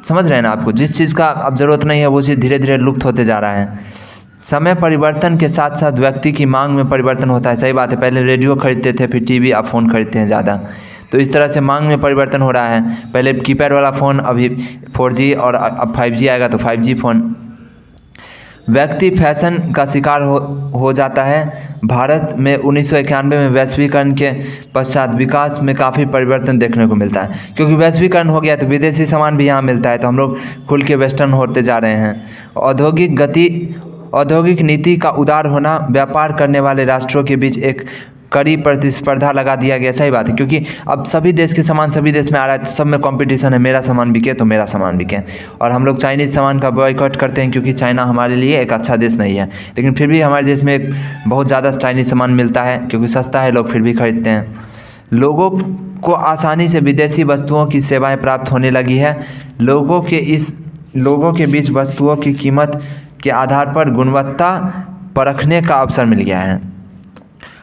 समझ रहे हैं ना, आपको जिस चीज़ का अब ज़रूरत नहीं है वो चीज़ धीरे धीरे लुप्त होते जा रहा है। समय परिवर्तन के साथ साथ व्यक्ति की मांग में परिवर्तन होता है। सही बात है, पहले रेडियो खरीदते थे, फिर टीवी, अब फ़ोन खरीदते हैं ज़्यादा, तो इस तरह से मांग में परिवर्तन हो रहा है। पहले कीपैड वाला फ़ोन, अभी 4G और अब 5G आएगा तो 5G फ़ोन। व्यक्ति फैशन का शिकार हो जाता है। भारत में 1991 में वैश्वीकरण के पश्चात विकास में काफ़ी परिवर्तन देखने को मिलता है, क्योंकि वैश्वीकरण हो गया तो विदेशी सामान भी यहाँ मिलता है, तो हम लोग खुल के वेस्टर्न होते जा रहे हैं। औद्योगिक नीति का उदार होना, व्यापार करने वाले राष्ट्रों के बीच एक कड़ी प्रतिस्पर्धा लगा दिया गया। सही बात है, क्योंकि अब सभी देश के सामान सभी देश में आ रहा है, तो सब में कंपटीशन है, मेरा सामान बिके तो मेरा सामान बिके। और हम लोग चाइनीज़ सामान का बॉयकॉट करते हैं क्योंकि चाइना हमारे लिए एक अच्छा देश नहीं है, लेकिन फिर भी हमारे देश में एक बहुत ज़्यादा चाइनीज़ सामान मिलता है क्योंकि सस्ता है, लोग फिर भी खरीदते हैं। लोगों को आसानी से विदेशी वस्तुओं की सेवाएँ प्राप्त होने लगी है। लोगों के बीच वस्तुओं की कीमत के आधार पर गुणवत्ता परखने का अवसर मिल गया है।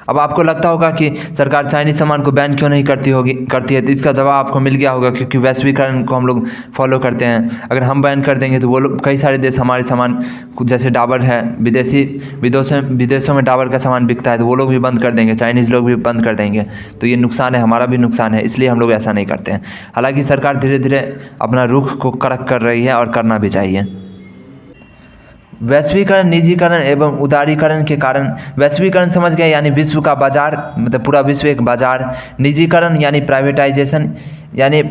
अब आपको लगता होगा कि सरकार चाइनीज़ सामान को बैन क्यों नहीं करती है, तो इसका जवाब आपको मिल गया होगा, क्योंकि वैश्वीकरण को हम लोग फॉलो करते हैं। अगर हम बैन कर देंगे तो वो लोग, कई सारे देश हमारे सामान, जैसे डाबर है, विदेशों में डाबर का सामान बिकता है, तो वो लोग भी बंद कर देंगे, चाइनीज़ लोग भी बंद कर देंगे, तो ये नुकसान है, हमारा भी नुकसान है, इसलिए हम लोग ऐसा नहीं करते हैं। हालाँकि सरकार धीरे धीरे अपना रुख को कड़क कर रही है और करना भी चाहिए। वैश्वीकरण, निजीकरण एवं उदारीकरण के कारण, वैश्वीकरण समझ गए यानी विश्व का बाजार, मतलब पूरा विश्व एक बाजार। निजीकरण यानी प्राइवेटाइजेशन, यानी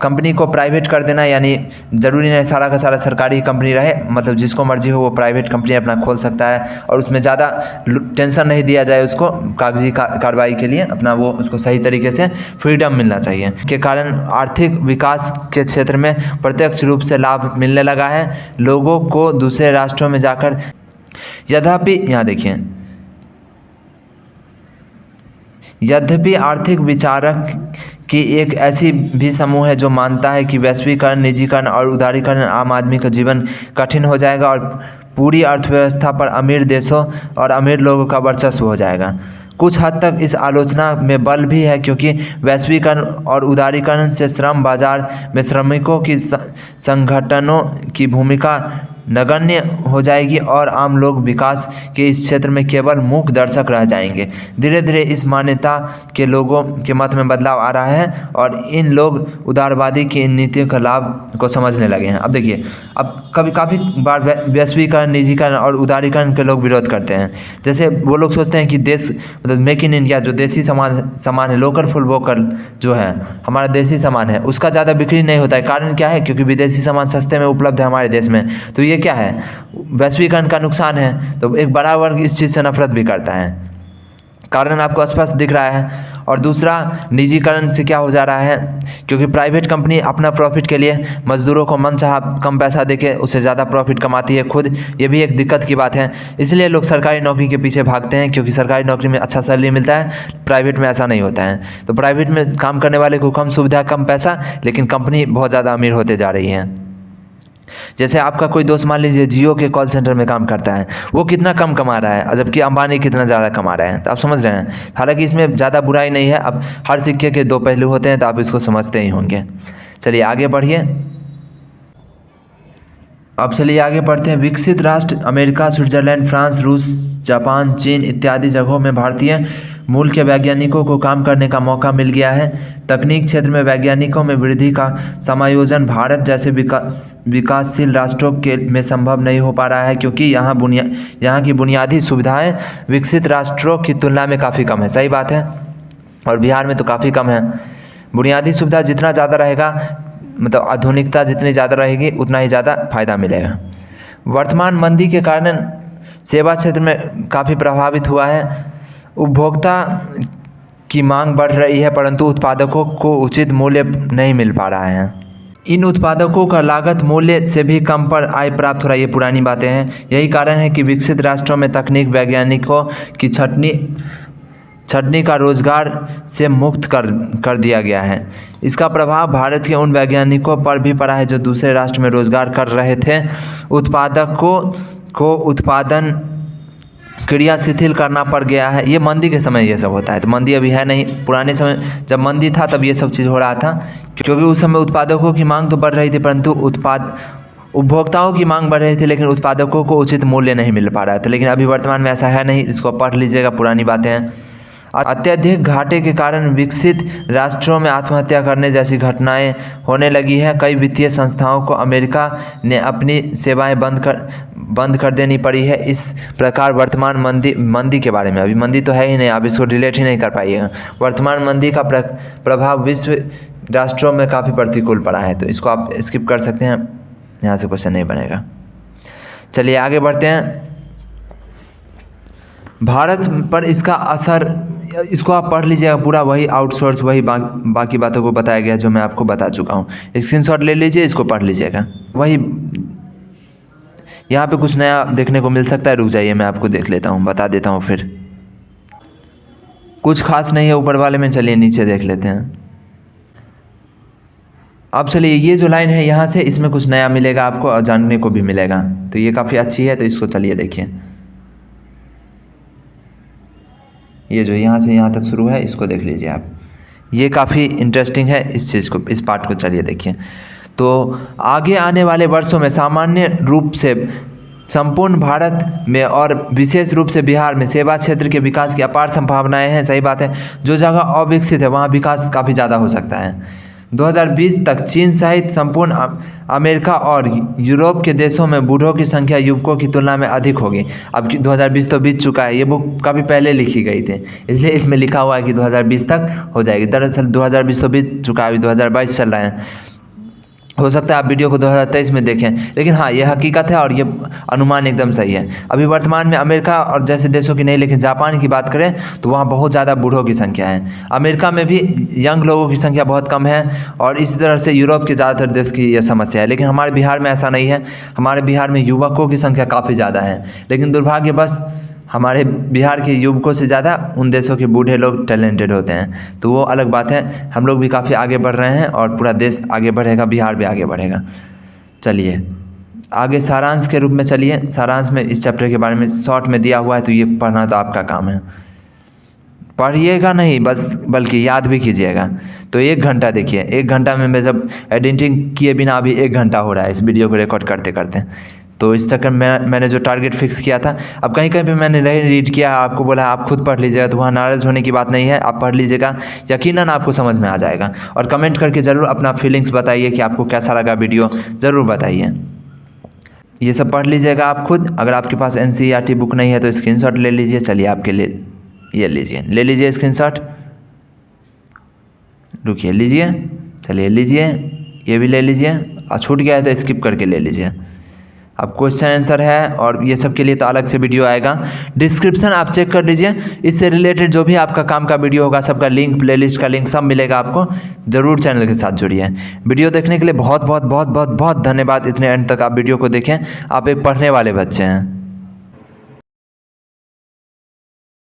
कंपनी को प्राइवेट कर देना, यानी ज़रूरी नहीं सारा का सारा सरकारी कंपनी रहे, मतलब जिसको मर्जी हो वो प्राइवेट कंपनी अपना खोल सकता है, और उसमें ज़्यादा टेंशन नहीं दिया जाए उसको, कागजी कार्रवाई के लिए अपना वो उसको सही तरीके से फ्रीडम मिलना चाहिए। के कारण आर्थिक विकास के क्षेत्र में प्रत्यक्ष रूप से लाभ मिलने लगा है लोगों को दूसरे राष्ट्रों में जाकर। यद्यपि यहाँ देखिए, यद्यपि आर्थिक विचारक की एक ऐसी भी समूह है जो मानता है कि वैश्वीकरण, निजीकरण और उदारीकरण आम आदमी का जीवन कठिन हो जाएगा और पूरी अर्थव्यवस्था पर अमीर देशों और अमीर लोगों का वर्चस्व हो जाएगा। कुछ हद तक इस आलोचना में बल भी है, क्योंकि वैश्वीकरण और उदारीकरण से श्रम बाजार में श्रमिकों की संगठनों की भूमिका नगण्य हो जाएगी और आम लोग विकास के इस क्षेत्र में केवल मूक दर्शक रह जाएंगे। धीरे धीरे इस मान्यता के लोगों के मत में बदलाव आ रहा है और इन लोग उदारवादी की इन नीतियों का लाभ को समझने लगे हैं। अब देखिए, अब काफ़ी बार वैश्वीकरण, निजीकरण और उदारीकरण के लोग विरोध करते हैं। जैसे वो लोग सोचते हैं कि देश, मतलब मेक इन इंडिया, जो देसी सामान है, लोकल फुल वोकल जो है हमारा देसी सामान है, उसका ज़्यादा बिक्री नहीं होता है। कारण क्या है? क्योंकि विदेशी सामान सस्ते में उपलब्ध है हमारे देश में। तो ये क्या है? वैश्वीकरण का नुकसान है। तो एक बड़ा वर्ग इस चीज़ से नफरत भी करता है, कारण आपको स्पष्ट दिख रहा है। और दूसरा निजीकरण से क्या हो जा रहा है, क्योंकि प्राइवेट कंपनी अपना प्रॉफिट के लिए मजदूरों को मनचाहा कम पैसा देके उससे ज़्यादा प्रॉफिट कमाती है खुद, ये भी एक दिक्कत की बात है। इसलिए लोग सरकारी नौकरी के पीछे भागते हैं, क्योंकि सरकारी नौकरी में अच्छा सैलरी मिलता है, प्राइवेट में ऐसा नहीं होता है। तो प्राइवेट में काम करने वाले को कम सुविधा कम पैसा, लेकिन कंपनी बहुत ज़्यादा अमीर होते जा रही है। जैसे आपका कोई दोस्त मान लीजिए जियो के कॉल सेंटर में काम करता है, वो कितना कम कमा रहा है, जबकि अंबानी कितना ज़्यादा कमा रहे हैं। तो आप समझ रहे हैं, हालांकि इसमें ज़्यादा बुराई नहीं है। अब हर सिक्के के दो पहलू होते हैं, तो आप इसको समझते ही होंगे। चलिए आगे बढ़िए। अब चलिए आगे बढ़ते हैं। विकसित राष्ट्र अमेरिका, स्विट्जरलैंड, फ्रांस, रूस, जापान, चीन इत्यादि जगहों में भारतीय मूल के वैज्ञानिकों को काम करने का मौका मिल गया है। तकनीक क्षेत्र में वैज्ञानिकों में वृद्धि का समायोजन भारत जैसे विकासशील राष्ट्रों के में संभव नहीं हो पा रहा है, क्योंकि यहाँ की बुनियादी सुविधाएं विकसित राष्ट्रों की तुलना में काफ़ी कम है। सही बात है, और बिहार में तो काफ़ी कम है। बुनियादी सुविधा जितना ज़्यादा रहेगा, मतलब आधुनिकता जितनी ज़्यादा रहेगी, उतना ही ज़्यादा फायदा मिलेगा। वर्तमान मंदी के कारण सेवा क्षेत्र में काफ़ी प्रभावित हुआ है। उपभोक्ता की मांग बढ़ रही है, परंतु उत्पादकों को उचित मूल्य नहीं मिल पा रहा है। इन उत्पादकों का लागत मूल्य से भी कम पर आय प्राप्त हो रही है। ये पुरानी बातें हैं। यही कारण है कि विकसित राष्ट्रों में तकनीक वैज्ञानिकों की छटनी का रोजगार से मुक्त कर दिया गया है। इसका प्रभाव भारत के उन वैज्ञानिकों पर भी पड़ा है जो दूसरे राष्ट्र में रोजगार कर रहे थे। उत्पादकों को उत्पादन क्रिया शिथिल करना पड़ गया है। ये मंदी के समय ये सब होता है, तो मंदी अभी है नहीं। पुराने समय जब मंदी था तब ये सब चीज़ हो रहा था, क्योंकि उस समय उत्पादकों की मांग तो बढ़ रही थी, परंतु उपभोक्ताओं की मांग बढ़ रही थी, लेकिन उत्पादकों को उचित मूल्य नहीं मिल पा रहा था। लेकिन अभी वर्तमान में ऐसा है नहीं। इसको पढ़ लीजिएगा, पुरानी बातें हैं। अत्यधिक घाटे के कारण विकसित राष्ट्रों में आत्महत्या करने जैसी घटनाएं होने लगी है। कई वित्तीय संस्थाओं को अमेरिका ने अपनी सेवाएं बंद कर देनी पड़ी है। इस प्रकार वर्तमान मंदी के बारे में, अभी मंदी तो है ही नहीं, आप इसको रिलेट ही नहीं कर पाइएगा। वर्तमान मंदी का प्रभाव विश्व राष्ट्रों में काफ़ी प्रतिकूल पड़ा है। तो इसको आप स्किप कर सकते हैं, यहाँ से क्वेश्चन नहीं बनेगा। चलिए आगे बढ़ते हैं। भारत पर इसका असर, इसको आप पढ़ लीजिएगा पूरा, वही आउटसोर्स, वही बाकी बातों को बताया गया जो मैं आपको बता चुका हूँ। स्क्रीनशॉट ले लीजिए, इसको पढ़ लीजिएगा। वही यहाँ पे कुछ नया देखने को मिल सकता है। रुक जाइए, मैं आपको देख लेता हूँ, बता देता हूँ। फिर कुछ खास नहीं है ऊपर वाले में। चलिए नीचे देख लेते हैं। अब चलिए ये जो लाइन है यहाँ से, इसमें कुछ नया मिलेगा आपको और जानने को भी मिलेगा, तो ये काफ़ी अच्छी है। तो इसको चलिए देखिए, ये जो यहाँ से यहाँ तक शुरू है, इसको देख लीजिए आप। ये काफ़ी इंटरेस्टिंग है, इस चीज़ को, इस पार्ट को चलिए देखिए। तो आगे आने वाले वर्षों में सामान्य रूप से संपूर्ण भारत में और विशेष रूप से बिहार में सेवा क्षेत्र के विकास की अपार संभावनाएं हैं। सही बात है, जो जगह अविकसित है वहाँ विकास काफ़ी ज़्यादा हो सकता है। 2020 तक चीन सहित संपूर्ण अमेरिका और यूरोप के देशों में बूढ़ों की संख्या युवकों की तुलना में अधिक होगी। अब 2020 तो बीत चुका है, ये बुक काफ़ी पहले लिखी गई थी, इसलिए इसमें लिखा हुआ है कि 2020 तक हो जाएगी। दरअसल 2020 तो बीत चुका है, अभी 2022 चल रहा है। हो सकता है आप वीडियो को 2023 में देखें, लेकिन हाँ ये हकीकत है और ये अनुमान एकदम सही है। अभी वर्तमान में अमेरिका और जैसे देशों की नहीं, लेकिन जापान की बात करें तो वहाँ बहुत ज़्यादा बूढ़ों की संख्या है। अमेरिका में भी यंग लोगों की संख्या बहुत कम है, और इसी तरह से यूरोप के ज़्यादातर देश की यह समस्या है। लेकिन हमारे बिहार में ऐसा नहीं है। हमारे बिहार में युवकों की संख्या काफ़ी ज़्यादा है, लेकिन दुर्भाग्यवश हमारे बिहार के युवकों से ज़्यादा उन देशों के बूढ़े लोग टैलेंटेड होते हैं। तो वो अलग बात है। हम लोग भी काफ़ी आगे बढ़ रहे हैं और पूरा देश आगे बढ़ेगा, बिहार भी आगे बढ़ेगा। चलिए आगे सारांश के रूप में चलिए। सारांश में इस चैप्टर के बारे में शॉर्ट में दिया हुआ है, तो ये पढ़ना तो आपका काम है। पढ़िएगा नहीं बस, बल्कि याद भी कीजिएगा। तो 1 घंटा देखिए, 1 घंटा में मैं जब एडिटिंग किए बिना अभी 1 घंटा हो रहा है इस वीडियो को रिकॉर्ड करते करते। तो इस चक्कर में मैंने जो टारगेट फिक्स किया था, अब कहीं कहीं पे मैंने नहीं रीड किया, आपको बोला आप खुद पढ़ लीजिएगा, तो वहाँ नाराज़ होने की बात नहीं है। आप पढ़ लीजिएगा, यकीनन आपको समझ में आ जाएगा। और कमेंट करके ज़रूर अपना फीलिंग्स बताइए कि आपको कैसा लगा वीडियो, ज़रूर बताइए। ये सब पढ़ लीजिएगा आप खुद। अगर आपके पास NCERT बुक नहीं है तो स्क्रीनशॉट ले लीजिए। चलिए आपके लिए ये लीजिए, ले लीजिए स्क्रीनशॉट। रुकिए, लीजिए, चलिए लीजिए, ये भी ले लीजिए। और छूट गया है तो स्किप करके ले लीजिए। अब क्वेश्चन आंसर है और ये सब के लिए तो अलग से वीडियो आएगा। डिस्क्रिप्शन आप चेक कर लीजिए, इससे रिलेटेड जो भी आपका काम का वीडियो होगा सबका लिंक, प्लेलिस्ट का लिंक सब मिलेगा आपको। ज़रूर चैनल के साथ जुड़िए। वीडियो देखने के लिए बहुत बहुत बहुत बहुत बहुत धन्यवाद। इतने एंड तक आप वीडियो को देखें, आप एक पढ़ने वाले बच्चे हैं।